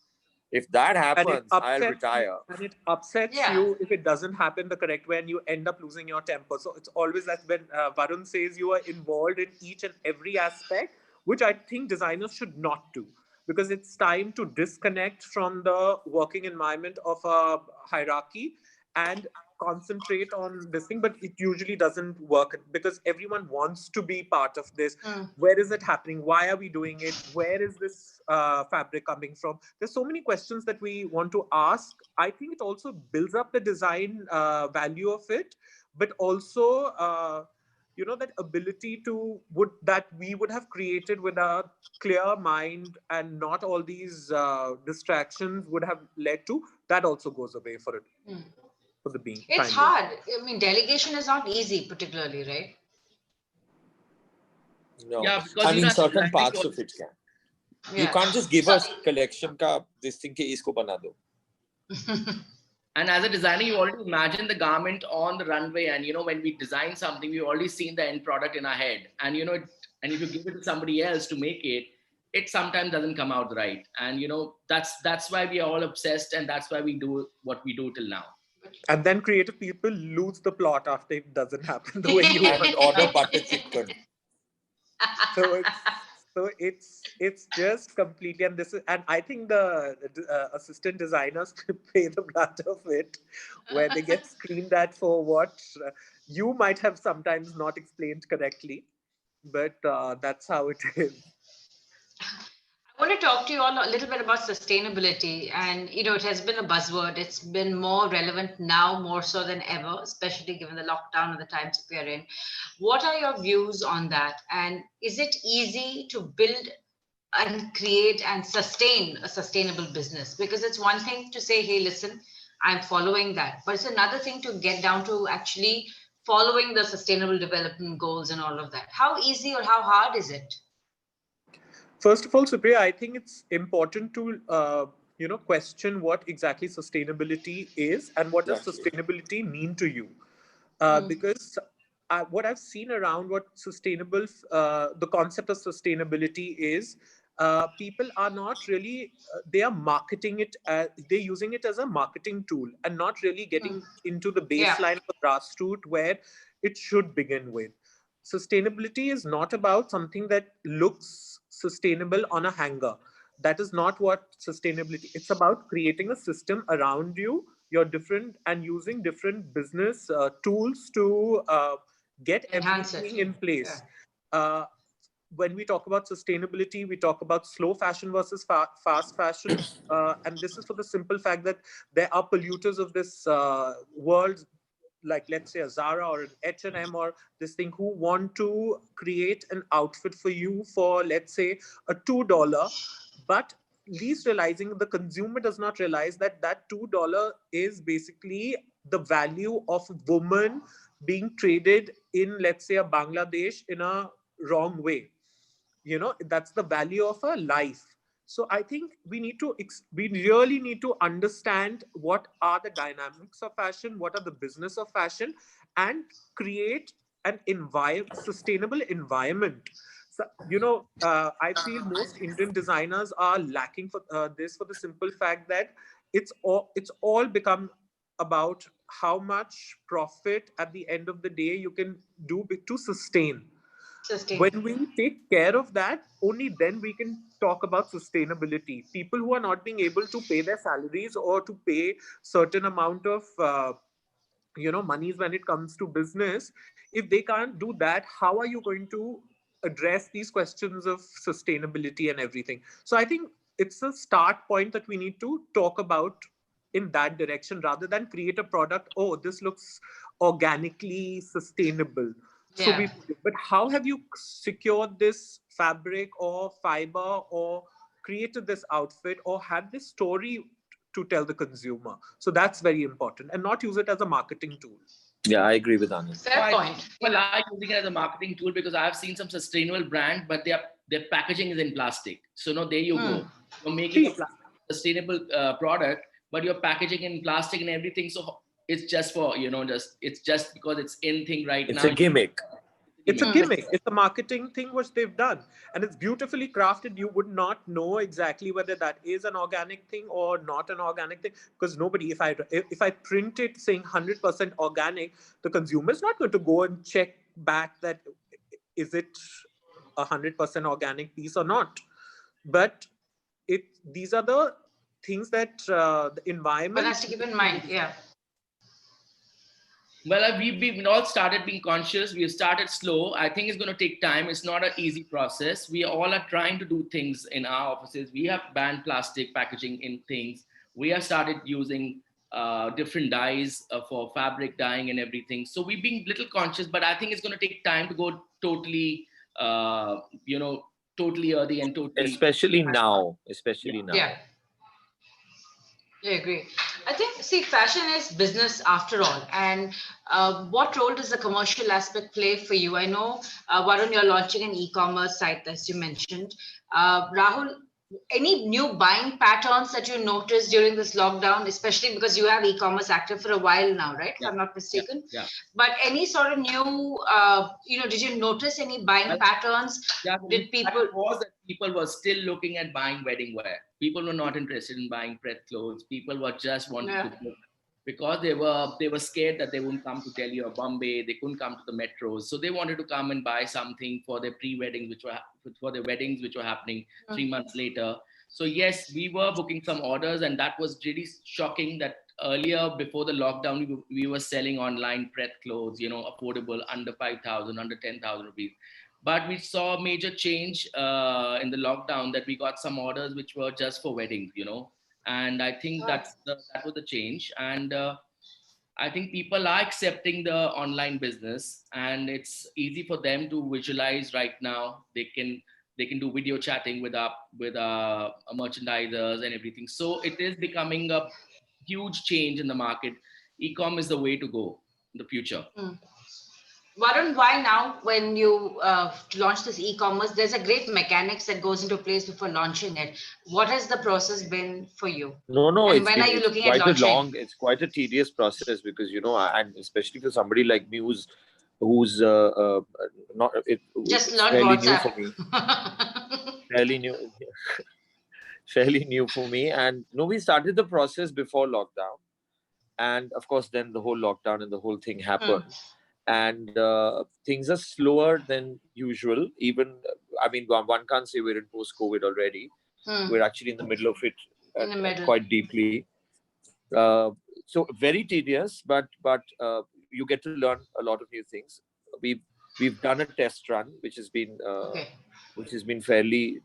If that And it happens, I'll upsets retire. and it upsets Yeah. you if it doesn't happen the correct way, and you end up losing your temper. So it's always that when Varun says you are involved in each and every aspect, which I think designers should not do, because it's time to disconnect from the working environment of a hierarchy and concentrate on this thing. But it usually doesn't work because everyone wants to be part of this. Where is it happening? Why are we doing it? Where is this fabric coming from? There's so many questions that we want to ask. I think it also builds up the design value of it, but also that ability to that we would have created with a clear mind, and not all these distractions would have led to. That also goes away for it. For the being. It's hard. I mean, delegation is not easy, particularly, right? No. Yeah, because I mean, certain parts of it can. Yeah. You can't just give us collection ka this thing ke isko bana do. And as a designer, you already imagine the garment on the runway, and when we design something, we've already seen the end product in our head, and and if you give it to somebody else to make it, it sometimes doesn't come out right, and that's why we are all obsessed, and that's why we do what we do till now. And then creative people lose the plot after it doesn't happen the way you want. Order butter chicken. So it's just completely, and I think the assistant designers pay the brunt of it, where they get screamed at for what you might have sometimes not explained correctly, but that's how it is. I want to talk to you all a little bit about sustainability, and it has been a buzzword. It's been more relevant now, more so than ever, especially given the lockdown and the times we are in. What are your views on that? And is it easy to build and create and sustain a sustainable business? Because it's one thing to say, hey, listen, I'm following that, but it's another thing to get down to actually following the sustainable development goals and all of that. How easy or how hard is it? First of all, Supriya, I think it's important to question what exactly sustainability is and what does sustainability mean to you. Because what I've seen around what the concept of sustainability is, people are not really, they are marketing it, they're using it as a marketing tool and not really getting into the baseline of the grassroots where it should begin with. Sustainability is not about something that looks sustainable on a hanger. That is not what sustainability. It's about creating a system around you, you're different, and using different business tools to get everything in place. When we talk about sustainability, we talk about slow fashion versus fast fashion. And this is for the simple fact that there are polluters of this world, like let's say a Zara or an H&M or this thing, who want to create an outfit for you for, let's say, a $2, but least realizing the consumer does not realize that that $2 is basically the value of a woman being traded in, let's say, a Bangladesh in a wrong way. That's the value of a life. So I think we really need to understand what are the dynamics of fashion, what are the business of fashion, and create an sustainable environment. So, I feel most Indian designers are lacking for this, for the simple fact that it's all become about how much profit at the end of the day you can do to sustain. When we take care of that, only then we can talk about sustainability. People who are not being able to pay their salaries or to pay certain amount of monies when it comes to business, if they can't do that, how are you going to address these questions of sustainability and everything? So I think it's a start point that we need to talk about in that direction, rather than create a product, oh, this looks organically sustainable. So but how have you secured this fabric or fiber or created this outfit or had this story to tell the consumer? So that's very important, and not use it as a marketing tool. Yeah, I agree with Anand. Fair point. People are using it as a marketing tool because I've seen some sustainable brand, but their packaging is in plastic. So there you go. You're making a plastic sustainable product, but you're packaging in plastic and everything. So it's just for, it's just because it's in thing right now. It's a gimmick. It's a gimmick. It's a marketing thing which they've done, and it's beautifully crafted. You would not know exactly whether that is an organic thing or not an organic thing, because nobody. If I print it saying 100% organic, the consumer is not going to go and check back that is it 100% organic piece or not. But these are the things that the environment. One has to keep in mind. Yeah. Well, we've all started being conscious. We have started slow. I think it's going to take time. It's not an easy process. We all are trying to do things in our offices. We have banned plastic packaging in things. We have started using different dyes for fabric dyeing and everything. So we've been little conscious, but I think it's going to take time to go totally, totally earthy and totally. Especially now. Yeah. I agree. I think, see, fashion is business after all. And what role does the commercial aspect play for you? I know, Varun, you're launching an e-commerce site, as you mentioned. Rahul, any new buying patterns that you noticed during this lockdown, especially because you have e-commerce active for a while now, right? If I'm not mistaken. Yeah. But any sort of new, did you notice any buying patterns? Yeah, Did people were still looking at buying wedding wear. People were not interested in buying prep clothes. People were just wanting to book because they were scared that they wouldn't come to Delhi or Bombay. They couldn't come to the metros, so they wanted to come and buy something for their pre-weddings, for their weddings, which were happening 3 months later. So yes, we were booking some orders, and that was really shocking. That earlier, before the lockdown, we were selling online prep clothes, affordable, under 5,000, under 10,000 rupees. But we saw a major change in the lockdown, that we got some orders which were just for weddings, and I think that was the change. And I think people are accepting the online business, and it's easy for them to visualize right now. They can do video chatting with our merchandisers and everything. So it is becoming a huge change in the market. E-com is the way to go in the future. Varun, why now when you launch this e-commerce, there's a great mechanics that goes into place before launching it. What has the process been for you? No, and when are you looking at launching? It's quite a tedious process, because, and especially for somebody like me who's not, just learn WhatsApp. Fairly new for me. And we started the process before lockdown. And of course, then the whole lockdown and the whole thing happened. And things are slower than usual. Even, one can't say we're in post-COVID already. We're actually in the middle of it quite deeply. So very tedious, but you get to learn a lot of new things. We've done a test run, which has been fairly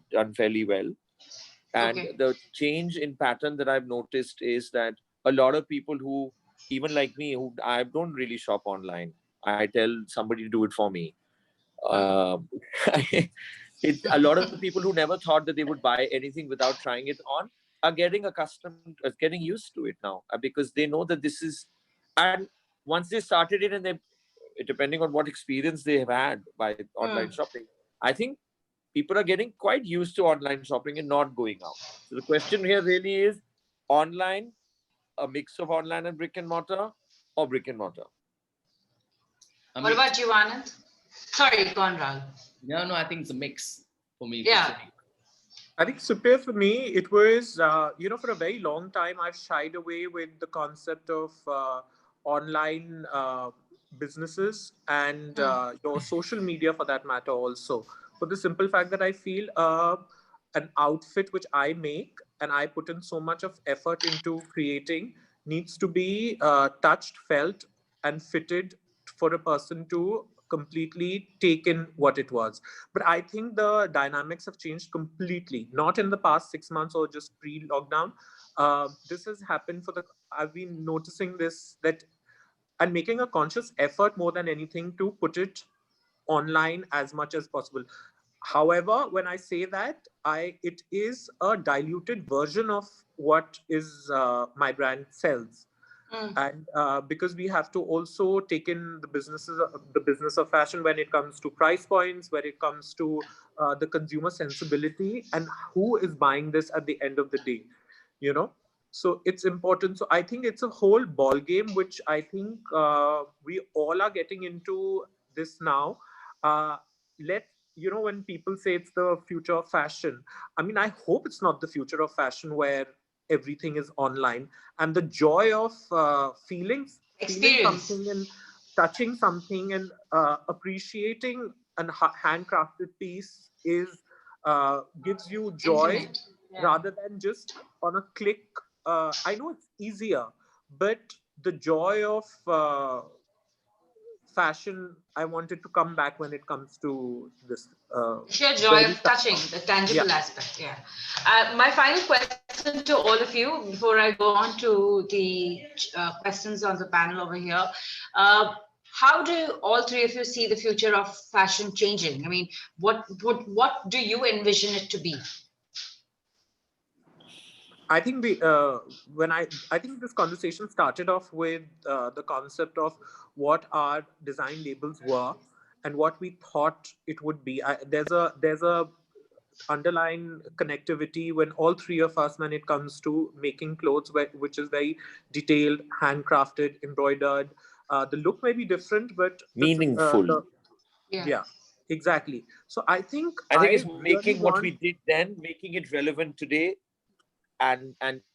well. And the change in pattern that I've noticed is that a lot of people who, even like me, who I don't really shop online, I tell somebody to do it for me. A lot of the people who never thought that they would buy anything without trying it on are getting getting used to it now, because they know that this is, and once they started it, and they, depending on what experience they have had by online shopping, I think people are getting quite used to online shopping and not going out. So the question here really is, online, a mix of online and brick and mortar, or brick and mortar? What about you, Anand? Sorry, go on, Rahul. No, I think it's a mix for me. Yeah. I think, Supriya, for me, it was, for a very long time, I've shied away with the concept of online businesses and your social media, for that matter, also. For the simple fact that I feel an outfit which I make and I put in so much of effort into creating needs to be touched, felt, and fitted for a person to completely take in what it was. But I think the dynamics have changed completely, not in the past 6 months or just pre-lockdown. This has happened I've been noticing this, that I'm making a conscious effort more than anything to put it online as much as possible. However, when I say that, it is a diluted version of what is my brand sells. And because we have to also take in the business of fashion when it comes to price points, when it comes to the consumer sensibility and who is buying this at the end of the day. you know. So it's important. So I think it's a whole ball game, which I think we all are getting into this now. Let when people say it's the future of fashion, I mean, I hope it's not the future of fashion where everything is online, and the joy of feeling Experience. something and touching something and appreciating a handcrafted piece is gives you joy Intimate. Yeah. rather than just on a click. I know it's easier, but the joy of fashion, I wanted to come back when it comes to this. Sheer joy Very of touching, the tangible yeah. aspect. Yeah. My final question to all of you before I go on to the questions on the panel over here. How do all three of you see the future of fashion changing? I mean, what do you envision it to be? I think I think this conversation started off with the concept of what our design labels were and what we thought it would be. There's a underlying connectivity when all three of us, when it comes to making clothes, which is very detailed, handcrafted, embroidered. The look may be different, but Meaningful. Yeah, exactly. So I think it's really making what we want, did then, making it relevant today, and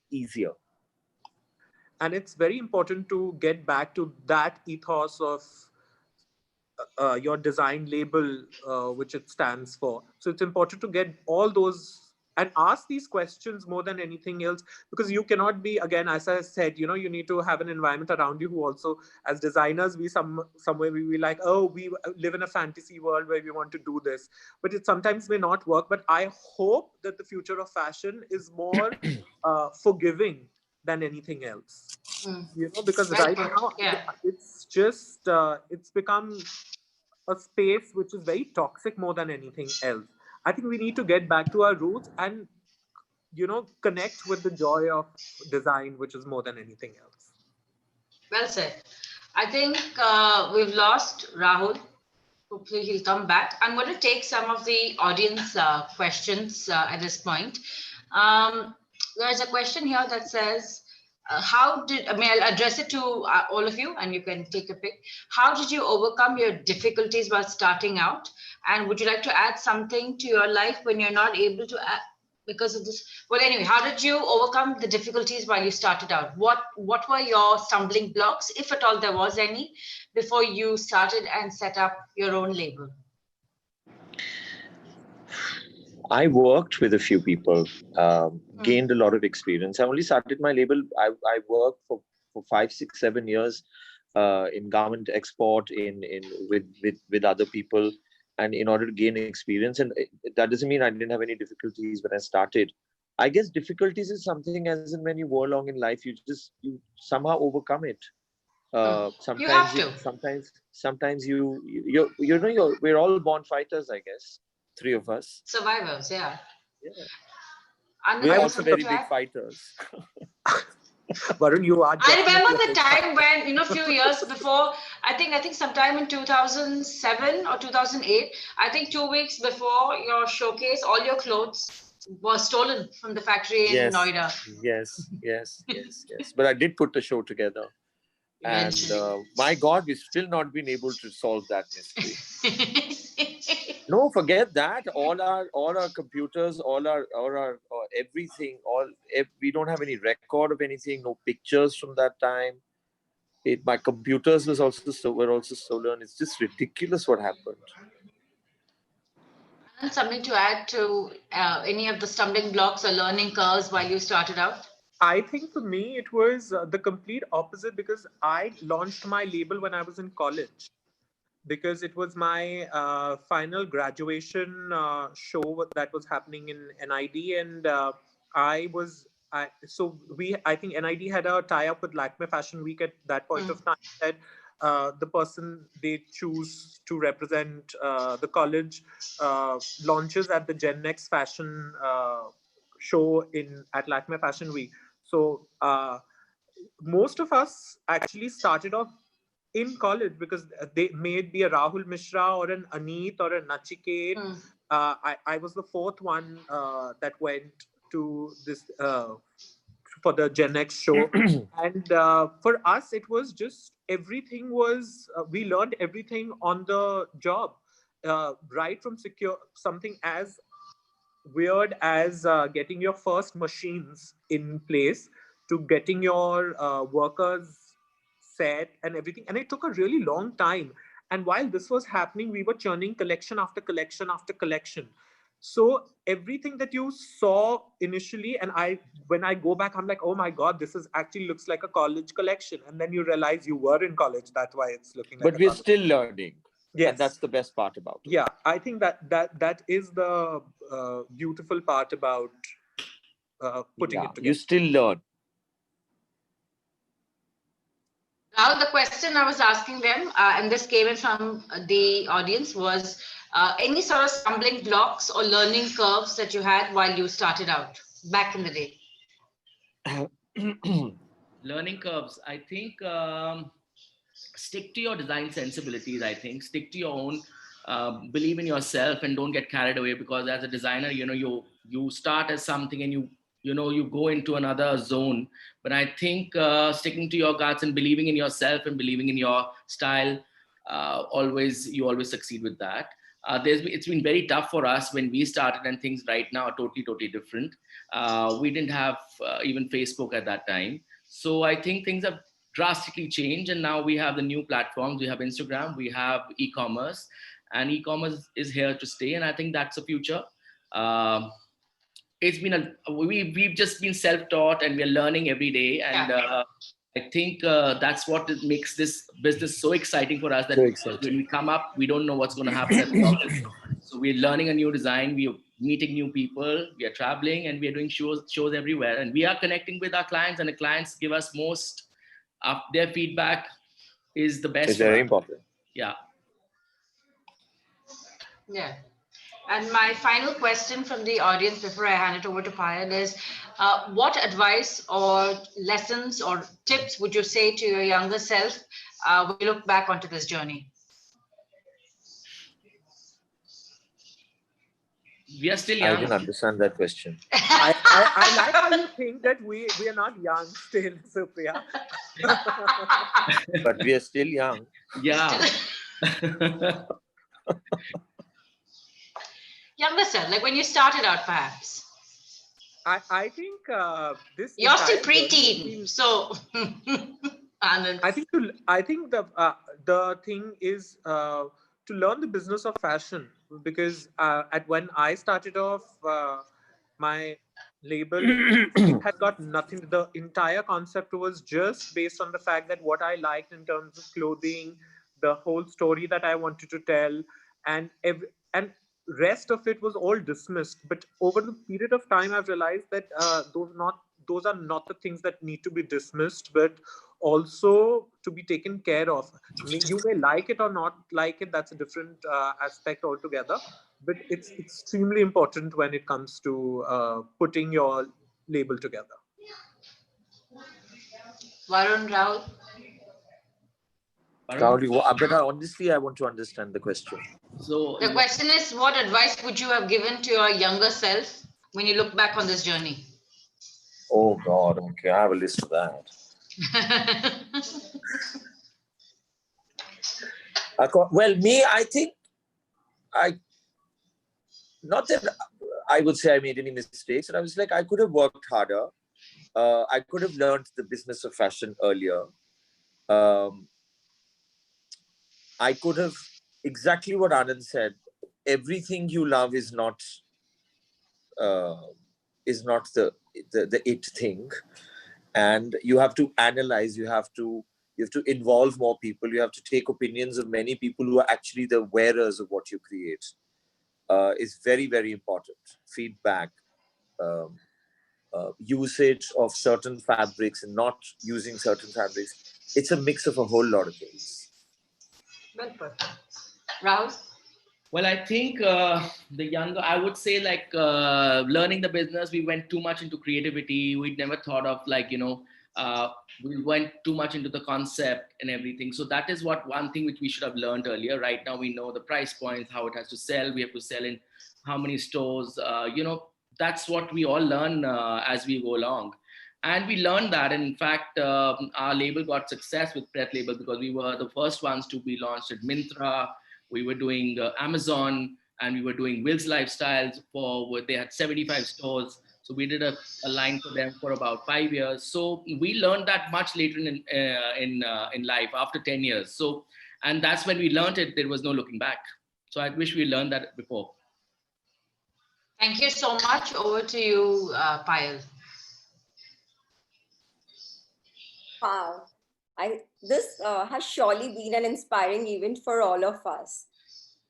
easier. and it's very important to get back to that ethos of your design label, which it stands for. So it's important to get all those and ask these questions more than anything else, because you cannot be, again, as I said, you need to have an environment around you who also, as designers, we somewhere we be like, oh, we live in a fantasy world where we want to do this, but it sometimes may not work. But I hope that the future of fashion is more forgiving than anything else. Because Well right put. now Yeah. it's just it's become a space which is very toxic more than anything else. I think we need to get back to our roots and connect with the joy of design, which is more than anything else. Well said. I think we've lost Rahul. Hopefully he'll come back. I'm going to take some of the audience questions at this point. There's a question here that says, I'll address it to all of you and you can take a pick. How did you overcome your difficulties while starting out? And would you like to add something to your life when you're not able to add because of this? Well, anyway, how did you overcome the difficulties while you started out? What were your stumbling blocks, if at all there was any, before you started and set up your own label? I worked with a few people, gained a lot of experience. I only started my label. I worked for 5, 6, 7 years in garment export with other people, and in order to gain experience. And that doesn't mean I didn't have any difficulties when I started. I guess difficulties is something, as in when you go along in life, you somehow overcome it. Sometimes we're all born fighters, I guess. 3 of us. Survivors, yeah. We're also very big fighters. Varun, you are. I remember the time when, a few years before, I think sometime in 2007 or 2008, I think 2 weeks before your showcase, all your clothes were stolen from the factory in Noida. Yes. But I did put the show together. And my God, we've still not been able to solve that mystery. No, forget that. All our computers, all our everything, we don't have any record of anything. No pictures from that time. My computers were also stolen. It's just ridiculous what happened. And something to add to any of the stumbling blocks or learning curves while you started out? I think for me, it was the complete opposite, because I launched my label when I was in college, because it was my final graduation show that was happening in NID. And I think NID had a tie-up with Lakme Fashion Week at that point of time, that the person they choose to represent the college launches at the Gen Next fashion show at Lakme Fashion Week. So most of us actually started off in college, because they may be a Rahul Mishra or an Aneet or a Nachiket. I was the fourth one that went to this for the Gen X show. And for us, it was just everything was, we learned everything on the job, right from something as weird as getting your first machines in place to getting your workers set and everything. And it took a really long time. And while this was happening, we were churning collection after collection after collection. So everything that you saw initially, and when I go back, I'm like, oh my God, this is actually looks like a college collection. And then you realize you were in college. That's why it's looking like But a we're college. still learning. Yes. And that's the best part about it. Yeah, I think that is the beautiful part about putting it together. You still learn. Now, the question I was asking them, and this came in from the audience, was any sort of stumbling blocks or learning curves that you had while you started out back in the day? Learning curves. I think stick to your design sensibilities. I think stick to your own. Believe in yourself and don't get carried away, because as a designer, you start as something and you go into another zone. But I think sticking to your guts and believing in yourself and believing in your style, you always succeed with that. It's been very tough for us when we started, and things right now are totally different. We didn't have even Facebook at that time. So I think things have drastically changed, and now we have the new platforms. We have Instagram, we have e-commerce, and e-commerce is here to stay. And I think that's the future. It's been we've just been self-taught, and we're learning every day. And I think that's what makes this business so exciting for us, that when we come up, we don't know what's going to happen at the office. So we're learning a new design, we're meeting new people, we are traveling, and we are doing shows everywhere. And we are connecting with our clients, and the clients give us most of their feedback is the best. It's very important. Yeah. Yeah. And my final question from the audience before I hand it over to Payal is, what advice or lessons or tips would you say to your younger self when you look back onto this journey? We are still young. I didn't understand that question. I like how you think that we are not young still, Supriya. But we are still young. Yeah. Younger self, like when you started out, perhaps. I think this. You're still preteen, so. Anand. I think the thing is to learn the business of fashion, because when I started off my label, it had got nothing. The entire concept was just based on the fact that what I liked in terms of clothing, the whole story that I wanted to tell, and rest of it was all dismissed. But over the period of time, I've realized that those are not the things that need to be dismissed, but also to be taken care of. You may like it or not like it, that's a different aspect altogether, but it's extremely important when it comes to putting your label together. Varun, Rahul? But honestly, I want to understand the question. So the question is, what advice would you have given to your younger self when you look back on this journey? Oh God, okay, I have a list of that. Well, me, I think not that I would say I made any mistakes, and I was like, I could have worked harder. I could have learned the business of fashion earlier. I could have, exactly what Anand said, everything you love is not the it thing. And you have to analyze, you have to involve more people, you have to take opinions of many people who are actually the wearers of what you create. Is very, very important. Feedback, usage of certain fabrics and not using certain fabrics. It's a mix of a whole lot of things. Well put. Rahul? Well, I think I would say learning the business, we went too much into creativity. We'd never thought of we went too much into the concept and everything. So that is one thing which we should have learned earlier. Right now we know the price points, how it has to sell. We have to sell in how many stores, that's what we all learn as we go along. And we learned that. And in fact, our label got success with Pret Label because we were the first ones to be launched at Myntra. We were doing Amazon, and we were doing Will's Lifestyles they had 75 stores. So we did a line for them for about 5 years. So we learned that much later in life, after 10 years. So, and that's when we learned it. There was no looking back. So I wish we learned that before. Thank you so much. Over to you, Payal. Wow. This has surely been an inspiring event for all of us.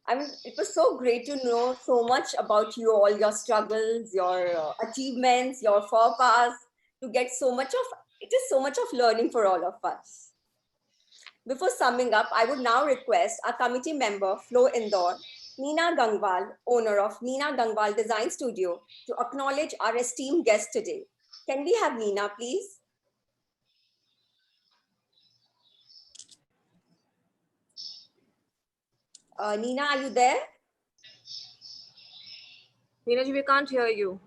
I mean, it was so great to know so much about you all, your struggles, your achievements, your faux pas, to get so much of, it is so much of learning for all of us. Before summing up, I would now request our committee member, Flo Indore, Neena Gangwal, owner of Neena Gangwal Design Studio, to acknowledge our esteemed guest today. Can we have Neena, please? Neena, are you there? Neena ji, we can't hear you.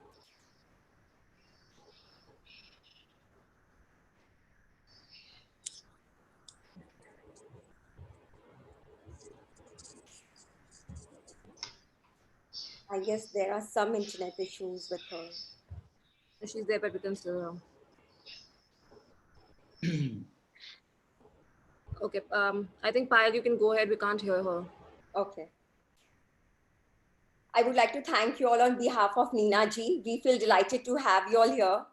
I guess there are some internet issues with her. She's there, but we can still hear. Okay, I think Payal, you can go ahead. We can't hear her. Okay. I would like to thank you all on behalf of Neena ji. We feel delighted to have you all here.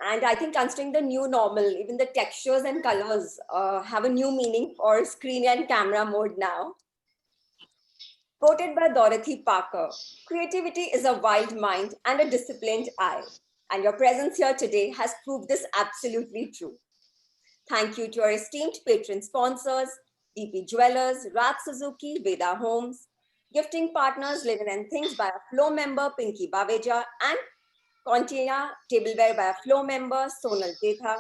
And I think considering the new normal, even the textures and colors have a new meaning for screen and camera mode now. Quoted by Dorothy Parker, creativity is a wild mind and a disciplined eye. And your presence here today has proved this absolutely true. Thank you to our esteemed patron sponsors, DP Jewelers, Raj Suzuki, Veda Homes, gifting partners, Linen and Things by a Flow member, Pinky Baveja, and Contina Tableware by a Flow member, Sonal Detha,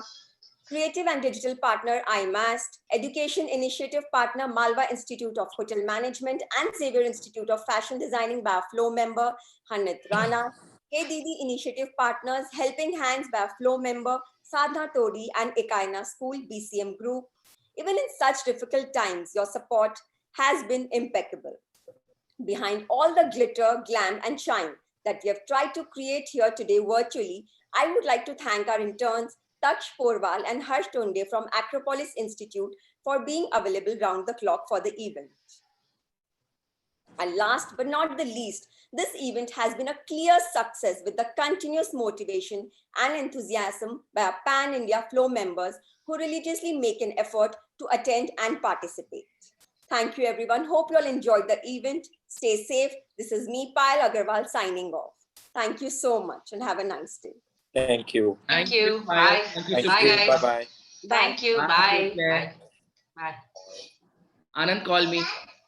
creative and digital partner, iMast, education initiative partner, Malwa Institute of Hotel Management and Xavier Institute of Fashion Designing by a Flow member, Hanit Rana, Hey Didi initiative partners, Helping Hands by a Flow member, Sadhna Todi and Ekaina School BCM Group. Even in such difficult times, your support has been impeccable. Behind all the glitter, glam, and shine that we have tried to create here today virtually, I would like to thank our interns, Taksh Porwal and Harsh Tonde from Acropolis Institute for being available round the clock for the event. And last but not the least, this event has been a clear success with the continuous motivation and enthusiasm by our Pan-India Flow members who religiously make an effort to attend and participate. Thank you, everyone. Hope you all enjoyed the event. Stay safe. This is me, Payal Agarwal, signing off. Thank you so much and have a nice day. Thank you. Thank you. Bye. Thank Bye, you. guys. Bye-bye. Thank you. Bye. Bye. Bye. Anand, call me.